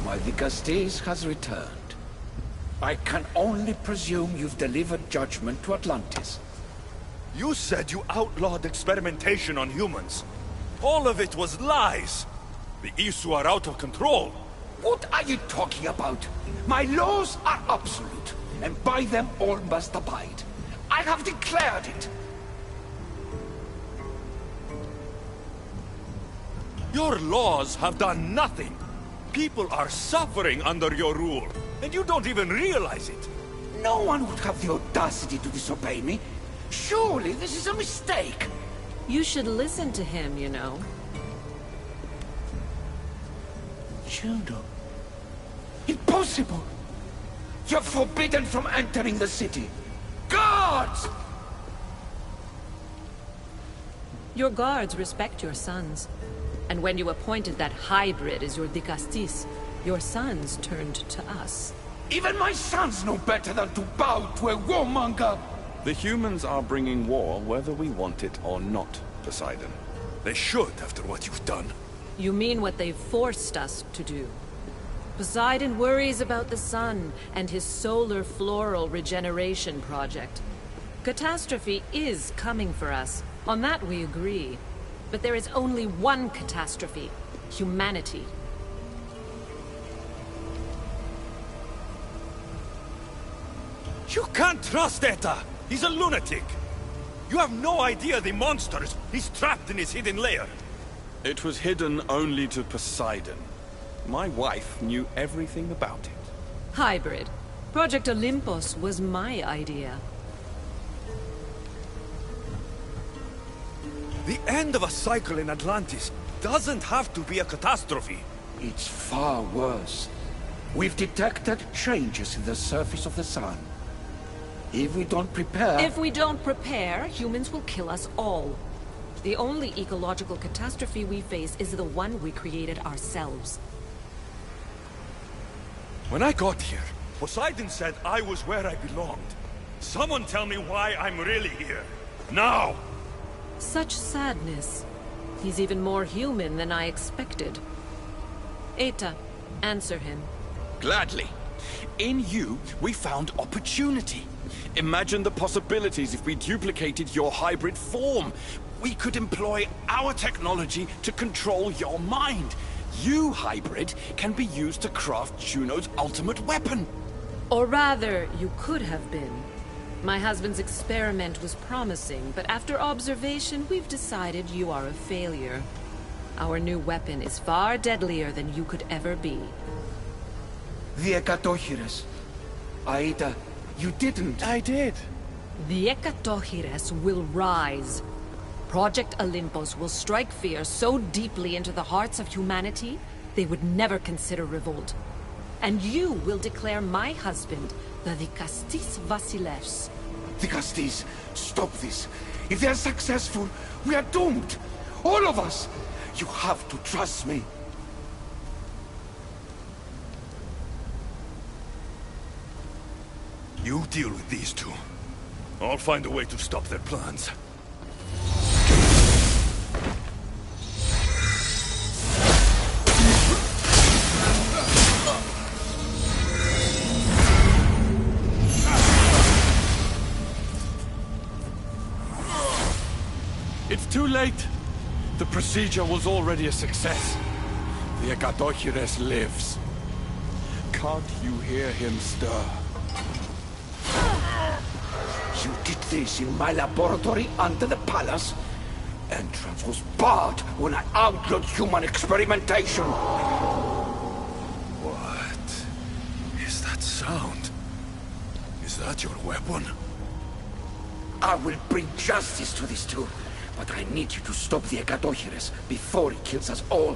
My Dicastes has returned. I can only presume you've delivered judgment to Atlantis. You said you outlawed experimentation on humans. All of it was lies. The Isu are out of control. What are you talking about? My laws are absolute, and by them all must abide. I have declared it. Your laws have done nothing. People are suffering under your rule, and you don't even realize it. No one would have the audacity to disobey me. Surely this is a mistake. You should listen to him, you know. Juno. Impossible! You're forbidden from entering the city. Guards! Your guards respect your sons. And when you appointed that hybrid as your Dicastis, your sons turned to us. Even my sons know better than to bow to a warmonger! The humans are bringing war whether we want it or not, Poseidon. They should, after what you've done. You mean what they've forced us to do. Poseidon worries about the sun and his solar floral regeneration project. Catastrophe is coming for us. On that we agree. But there is only one catastrophe: humanity. You can't trust Eta! He's a lunatic! You have no idea the monsters he's trapped in his hidden lair! It was hidden only to Poseidon. My wife knew everything about it. Hybrid. Project Olympus was my idea. The end of a cycle in Atlantis doesn't have to be a catastrophe. It's far worse. We've detected changes in the surface of the sun. If we don't prepare... If we don't prepare, humans will kill us all. The only ecological catastrophe we face is the one we created ourselves. When I got here, Poseidon said I was where I belonged. Someone tell me why I'm really here. Now! Such sadness. He's even more human than I expected. Eta, answer him. Gladly. In you, we found opportunity. Imagine the possibilities if we duplicated your hybrid form. We could employ our technology to control your mind. You, hybrid, can be used to craft Juno's ultimate weapon. Or rather, you could have been. My husband's experiment was promising, but after observation, we've decided you are a failure. Our new weapon is far deadlier than you could ever be. The Ekatochires. Aida, you didn't. I did. The Ekatochires will rise. Project Olympus will strike fear so deeply into the hearts of humanity, they would never consider revolt. And you will declare my husband the Dicastis Vasilevs. Dicastis, stop this. If they're successful, we are doomed. All of us. You have to trust me. You deal with these two. I'll find a way to stop their plans. It's too late. The procedure was already a success. The Ekatochires lives. Can't you hear him stir? You did this in my laboratory under the palace. Entrance was barred when I outlawed human experimentation. What is that sound? Is that your weapon? I will bring justice to these two. But I need you to stop the Ekatochires before he kills us all.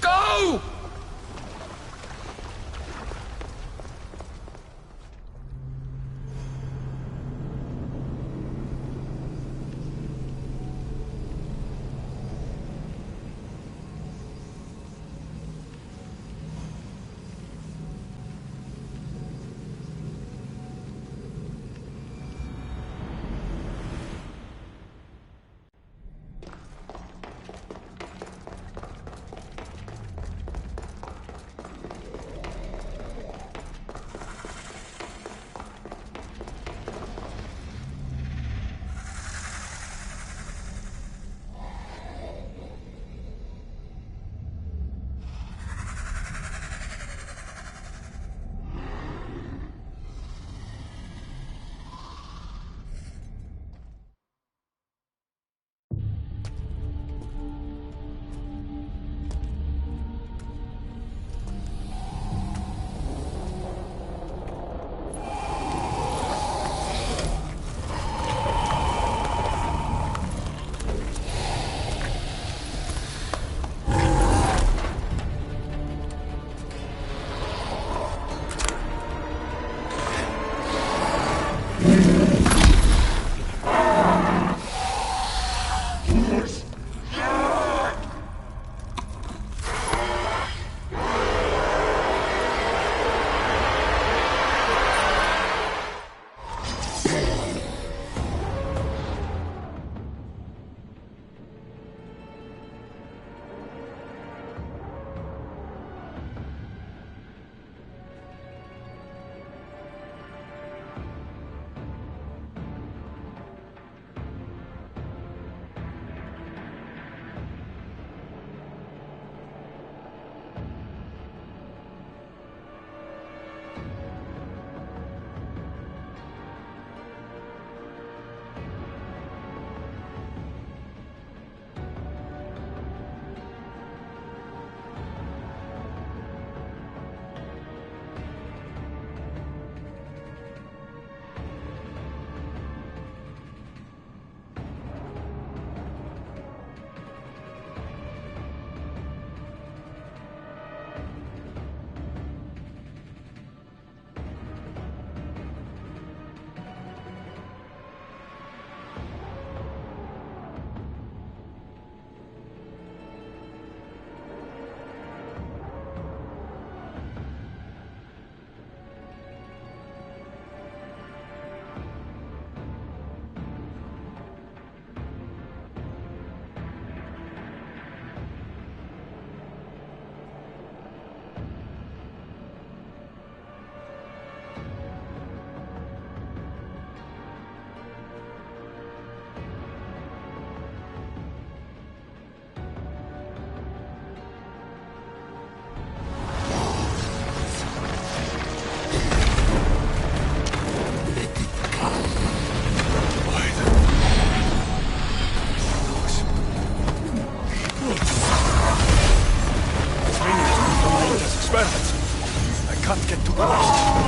Go! can't get too close.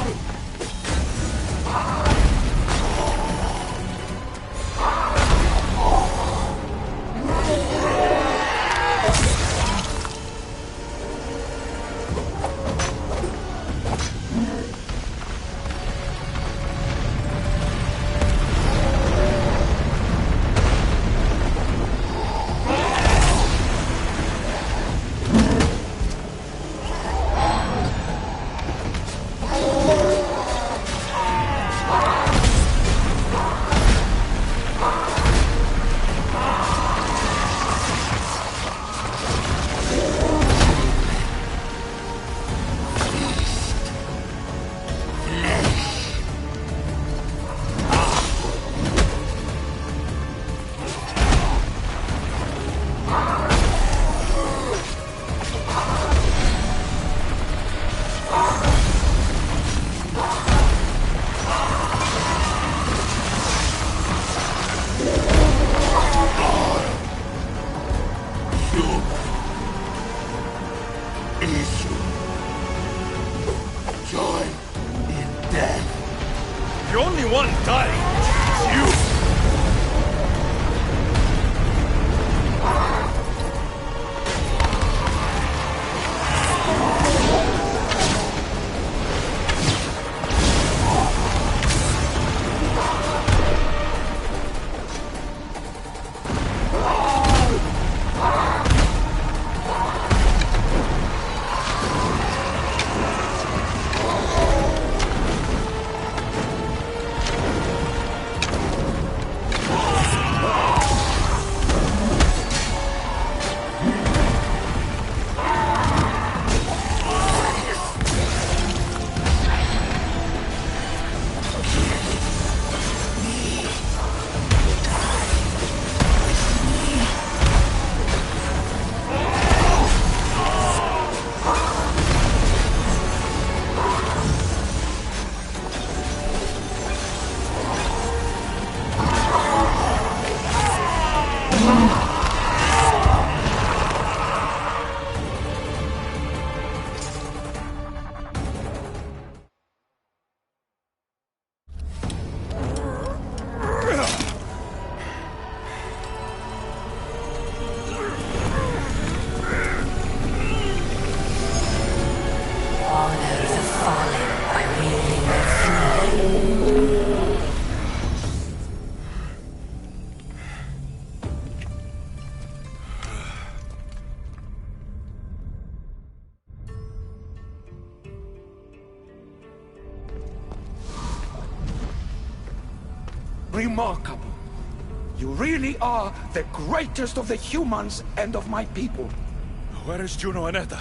The only one dying is you! Remarkable. You really are the greatest of the humans and of my people. Where is Juno and Etta?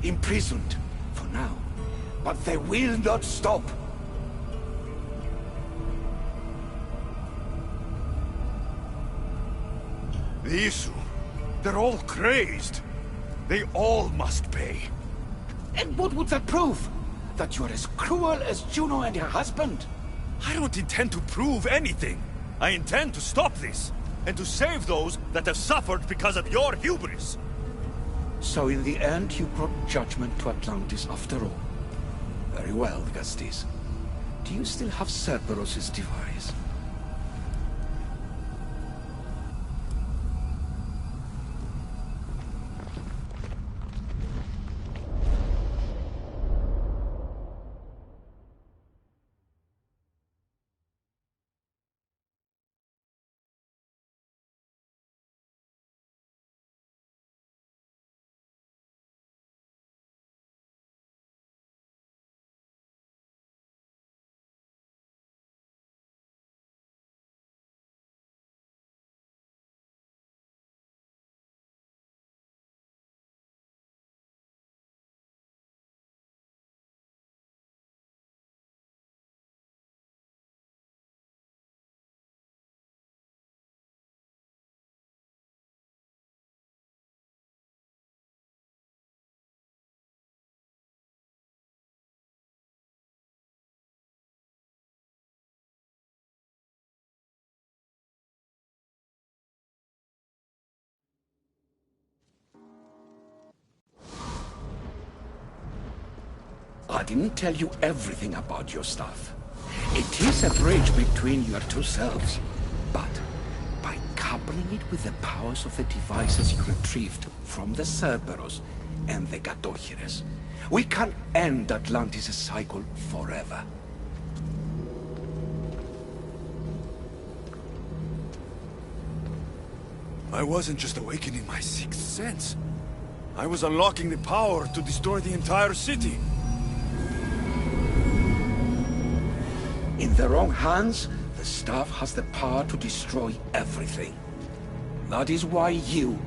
Imprisoned, for now. But they will not stop. The issue. They're all crazed. They all must pay. And what would that prove? That you're as cruel as Juno and her husband? I don't intend to prove anything. I intend to stop this, and to save those that have suffered because of your hubris. So in the end, you brought judgment to Atlantis after all. Very well, Gastis. Do you still have Cerberus' device? didn't tell you everything about your stuff. It is a bridge between your two selves. But by coupling it with the powers of the devices you retrieved from the Cerberus and the Gatohires, we can end Atlantis' cycle forever. I wasn't just awakening my sixth sense. I was unlocking the power to destroy the entire city. In the wrong hands, the staff has the power to destroy everything. That is why you,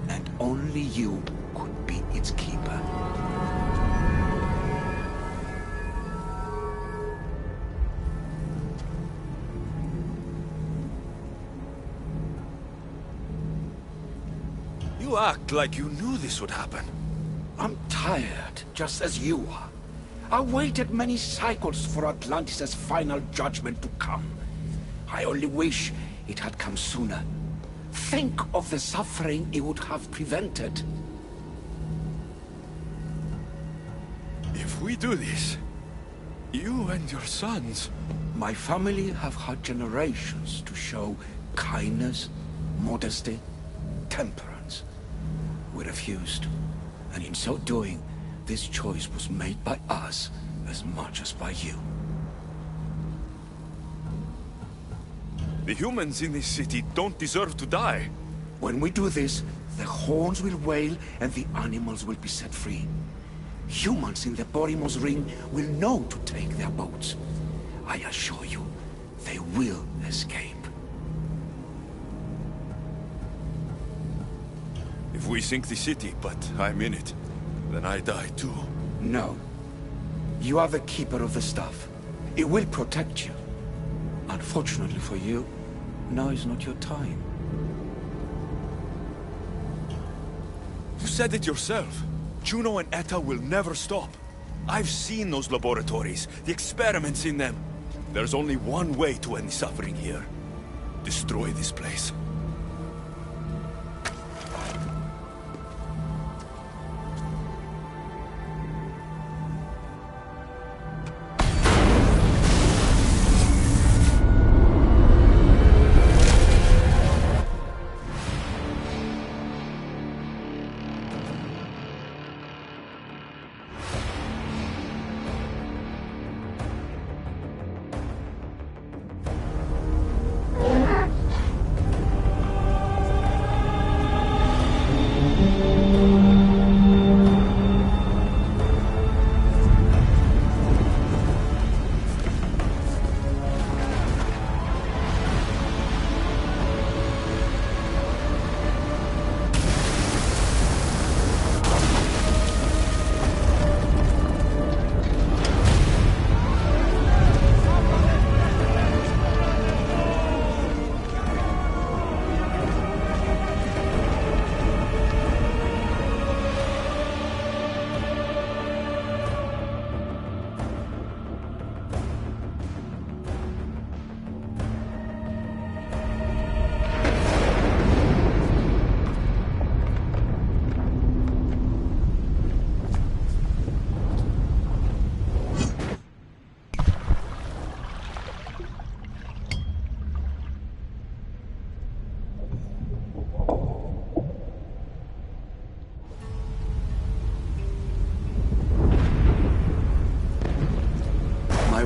and only you, could be its keeper. You act like you knew this would happen. I'm tired, just as you are. I waited many cycles for Atlantis' final judgment to come. I only wish it had come sooner. Think of the suffering it would have prevented. If we do this, you and your sons... My family have had generations to show kindness, modesty, temperance. We refused, and in so doing, this choice was made by us as much as by you. The humans in this city don't deserve to die. When we do this, the horns will wail and the animals will be set free. Humans in the Borimos Ring will know to take their boats. I assure you, they will escape. If we sink the city, but I'm in it, then I die too. No. You are the keeper of the staff. It will protect you. Unfortunately for you, now is not your time. You said it yourself. Juno and Etta will never stop. I've seen those laboratories, the experiments in them. There's only one way to end the suffering here. Destroy this place.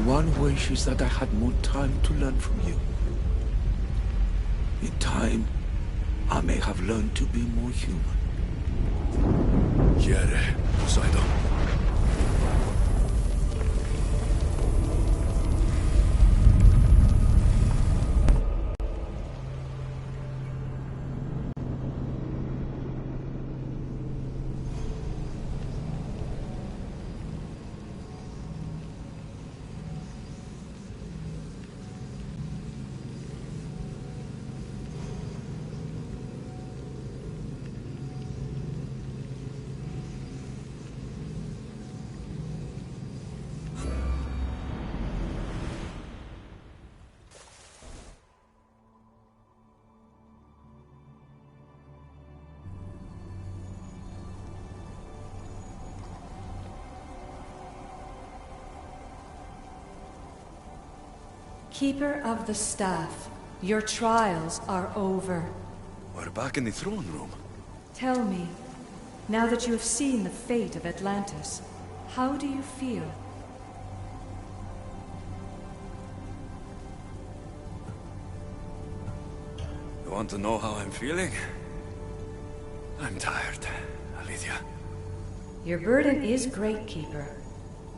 One wish is that I had more time to learn from you. In time, I may have learned to be more human. Quiere, Poseidon. Keeper of the Staff, your trials are over. We're back in the throne room. Tell me, now that you have seen the fate of Atlantis, how do you feel? You want to know how I'm feeling? I'm tired, Alexios. Your burden is great, Keeper.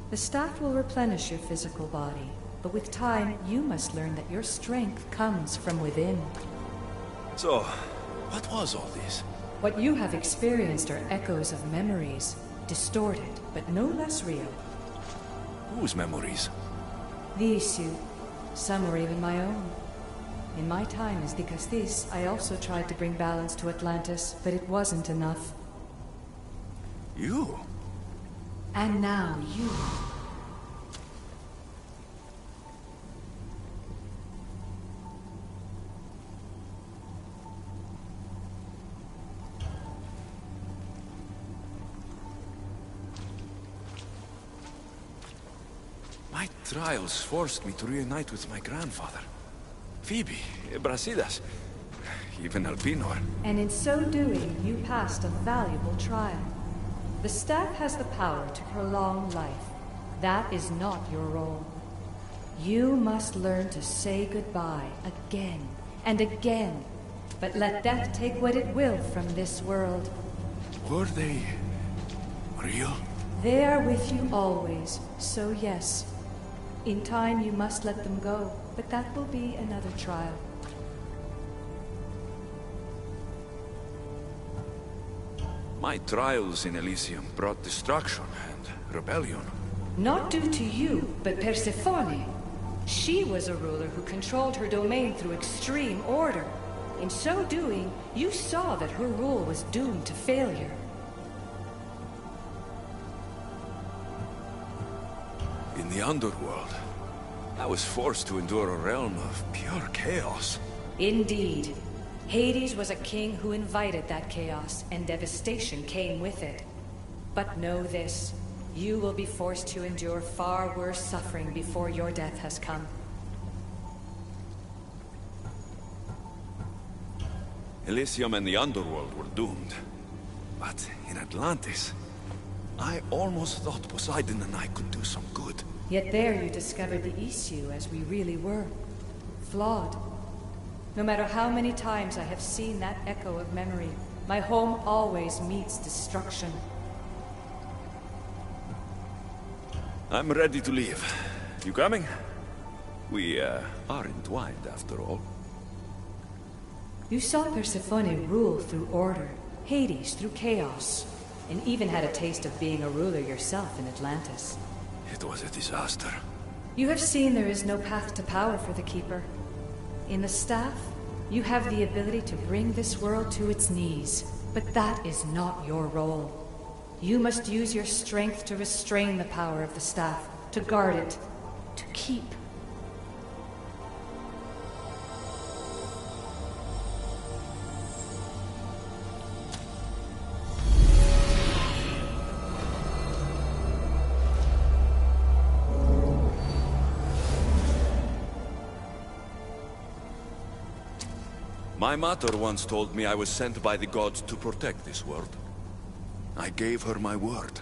The staff will replenish your physical body, but with time, you must learn that your strength comes from within. So, what was all this? What you have experienced are echoes of memories, distorted, but no less real. Whose memories? The issue. Some were even my own. In my time as the Castis, I also tried to bring balance to Atlantis, but it wasn't enough. You? And now you. My trials forced me to reunite with my grandfather. Phoebe, Brasidas, even Alpinor. And in so doing, you passed a valuable trial. The staff has the power to prolong life. That is not your role. You must learn to say goodbye again and again, but let death take what it will from this world. Were they real? They are with you always, so yes. In time you must let them go, but that will be another trial. My trials in Elysium brought destruction and rebellion. Not due to you, but Persephone. She was a ruler who controlled her domain through extreme order. In so doing, you saw that her rule was doomed to failure. In the underworld, I was forced to endure a realm of pure chaos. Indeed. Hades was a king who invited that chaos, and devastation came with it. But know this, you will be forced to endure far worse suffering before your death has come. Elysium and the underworld were doomed. But in Atlantis, I almost thought Poseidon and I could do some good. Yet there you discovered the issue as we really were. Flawed. No matter how many times I have seen that echo of memory, my home always meets destruction. I'm ready to leave. You coming? We, are entwined after all. You saw Persephone rule through order, Hades through chaos, and even had a taste of being a ruler yourself in Atlantis. It was a disaster. You have seen there is no path to power for the Keeper. In the staff, you have the ability to bring this world to its knees, but that is not your role. You must use your strength to restrain the power of the staff, to guard it, to keep. My mother once told me I was sent by the gods to protect this world. I gave her my word.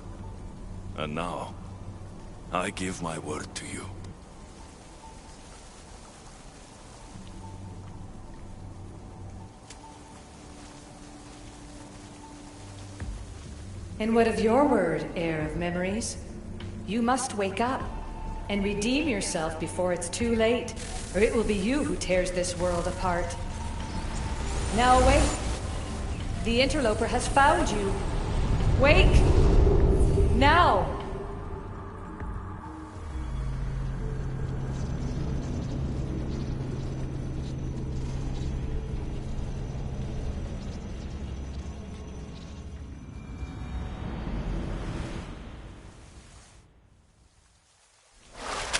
And now, I give my word to you. And what of your word, heir of memories? You must wake up and redeem yourself before it's too late, or it will be you who tears this world apart. Now awake! The interloper has found you. Wake! Now!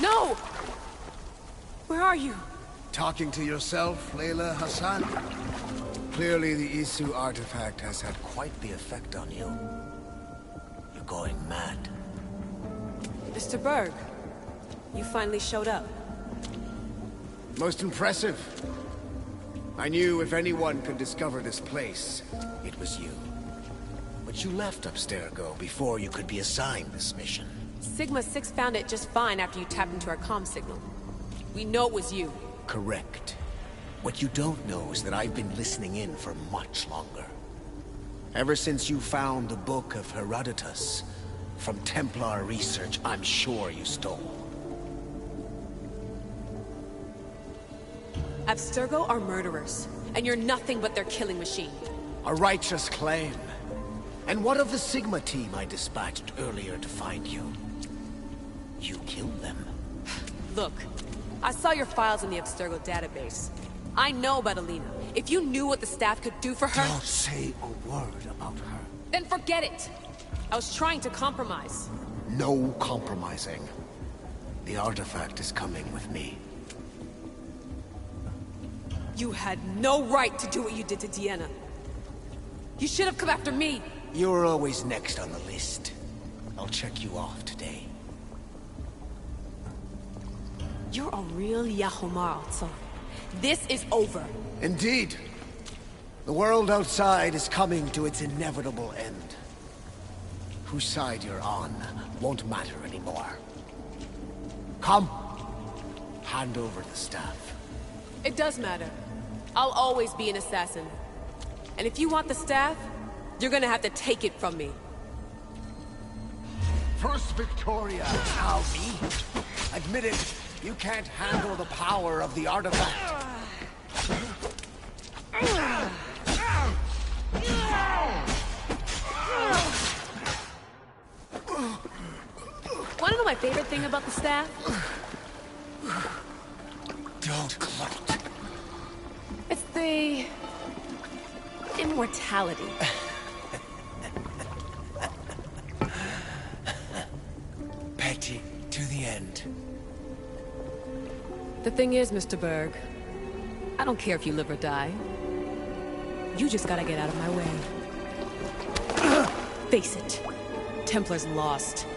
No! Where are you? Talking to yourself, Layla Hassan? Clearly the Isu artifact has had quite the effect on you. You're going mad. Mr. Berg, you finally showed up. Most impressive. I knew if anyone could discover this place, it was you. But you left Abstergo before you could be assigned this mission. Sigma 6 found it just fine after you tapped into our comm signal. We know it was you. Correct. What you don't know is that I've been listening in for much longer. Ever since you found the Book of Herodotus, from Templar research I'm sure you stole. Abstergo are murderers, and you're nothing but their killing machine. A righteous claim. And what of the Sigma team I dispatched earlier to find you? You killed them. Look, I saw your files in the Abstergo database. I know about Alina. If you knew what the staff could do for her... Don't say a word about her. Then forget it! I was trying to compromise. No compromising. The artifact is coming with me. You had no right to do what you did to Deanna. You should have come after me! You're always next on the list. I'll check you off today. You're a real Yahomar, so this is over. Indeed. The world outside is coming to its inevitable end. Whose side you're on won't matter anymore. Come. Hand over the staff. It does matter. I'll always be an assassin. And if you want the staff, you're gonna have to take it from me. First Victoria, now me. Admit it, you can't handle the power of the artifact. Wanna know my favorite thing about the staff? Don't gloat. It's the... immortality. Petty to the end. The thing is, Mr. Berg, I don't care if you live or die. You just gotta get out of my way. Face it, Templar's lost.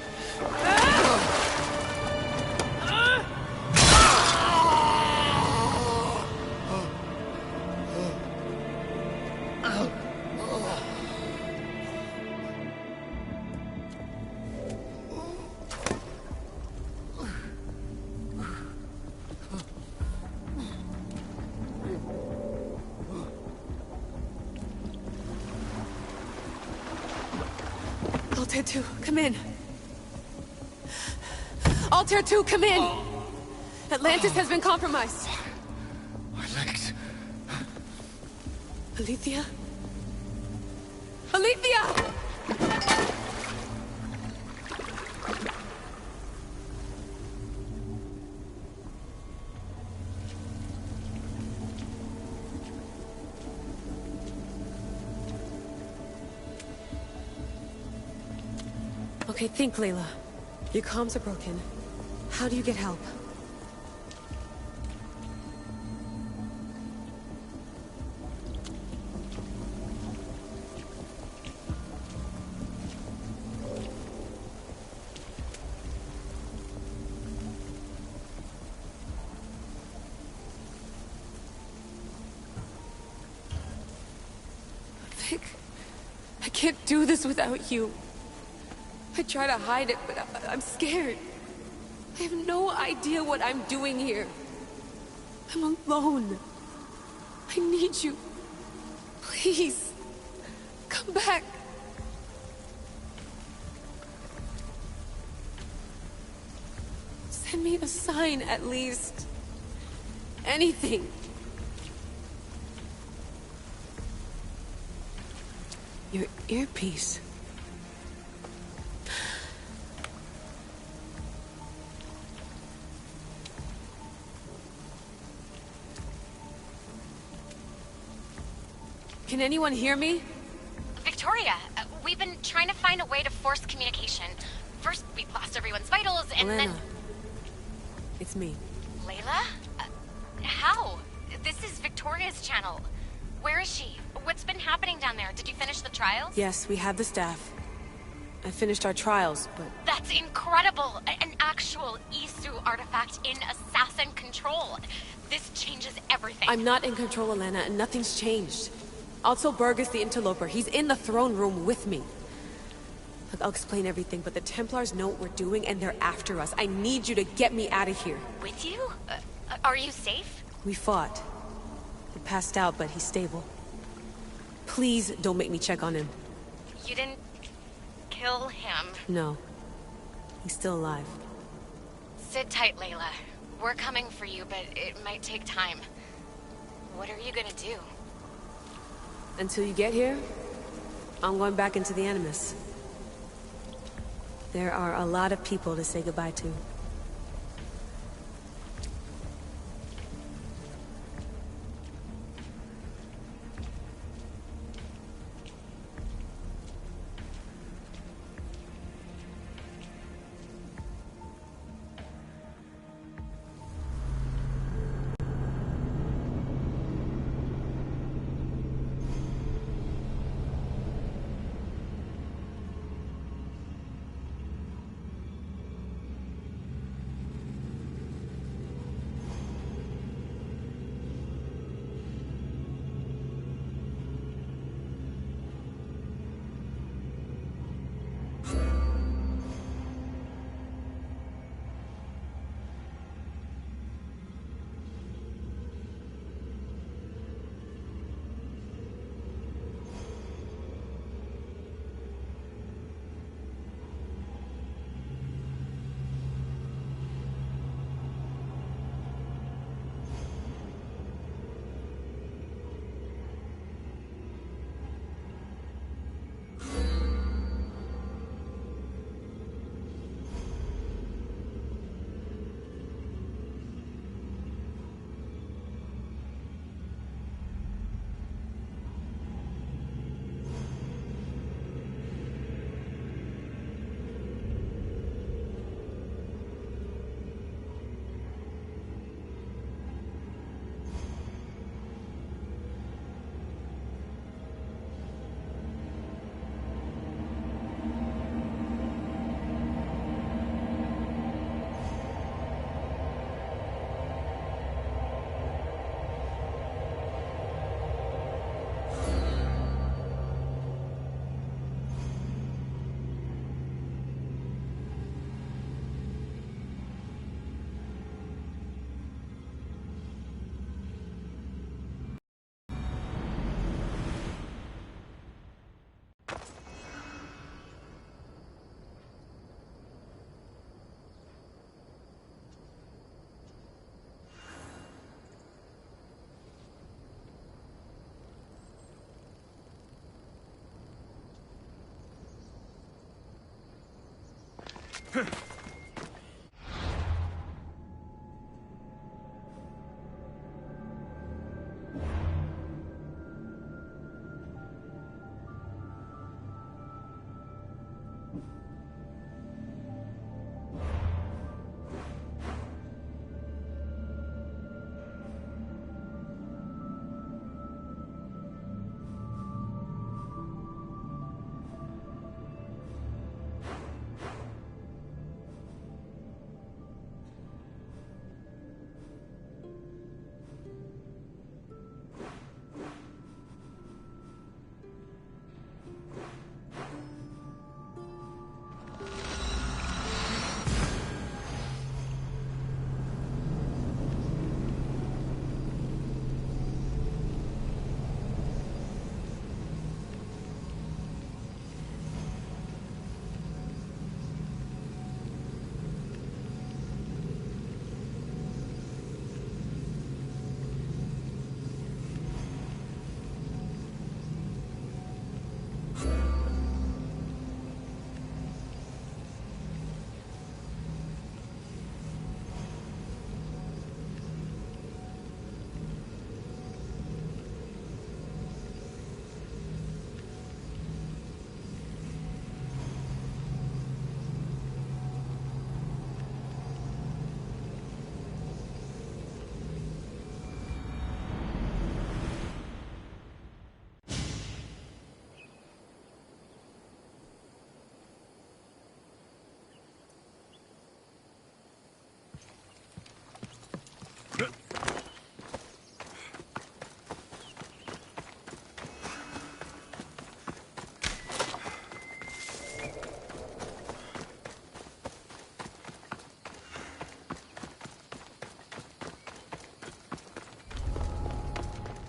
Altair 2, come in. Altair 2, come in! Atlantis has been compromised. My legs. Alethea? Alethea! Okay, think, Layla. Your comms are broken. How do you get help? Vic, I can't do this without you. I try to hide it, but I'm scared. I have no idea what I'm doing here. I'm alone. I need you. Please, come back. Send me a sign, at least. Anything. Your earpiece. Can anyone hear me? Victoria, we've been trying to find a way to force communication. First, we lost everyone's vitals, and Elena. then... It's me. Layla? How? This is Victoria's channel. Where is she? What's been happening down there? Did you finish the trials? Yes, we have the staff. I finished our trials, but... That's incredible! An actual Isu artifact in assassin control. This changes everything. I'm not in control, Elena, and nothing's changed. Also, Berg is the interloper. He's in the throne room with me. Look, I'll explain everything, but the Templars know what we're doing, and they're after us. I need you to get me out of here. With you? Are you safe? We fought. He passed out, but he's stable. Please don't make me check on him. You didn't kill him? No. He's still alive. Sit tight, Layla. We're coming for you, but it might take time. What are you gonna do? Until you get here, I'm going back into the Animus. There are a lot of people to say goodbye to.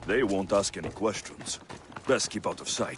They won't ask any questions. Best keep out of sight.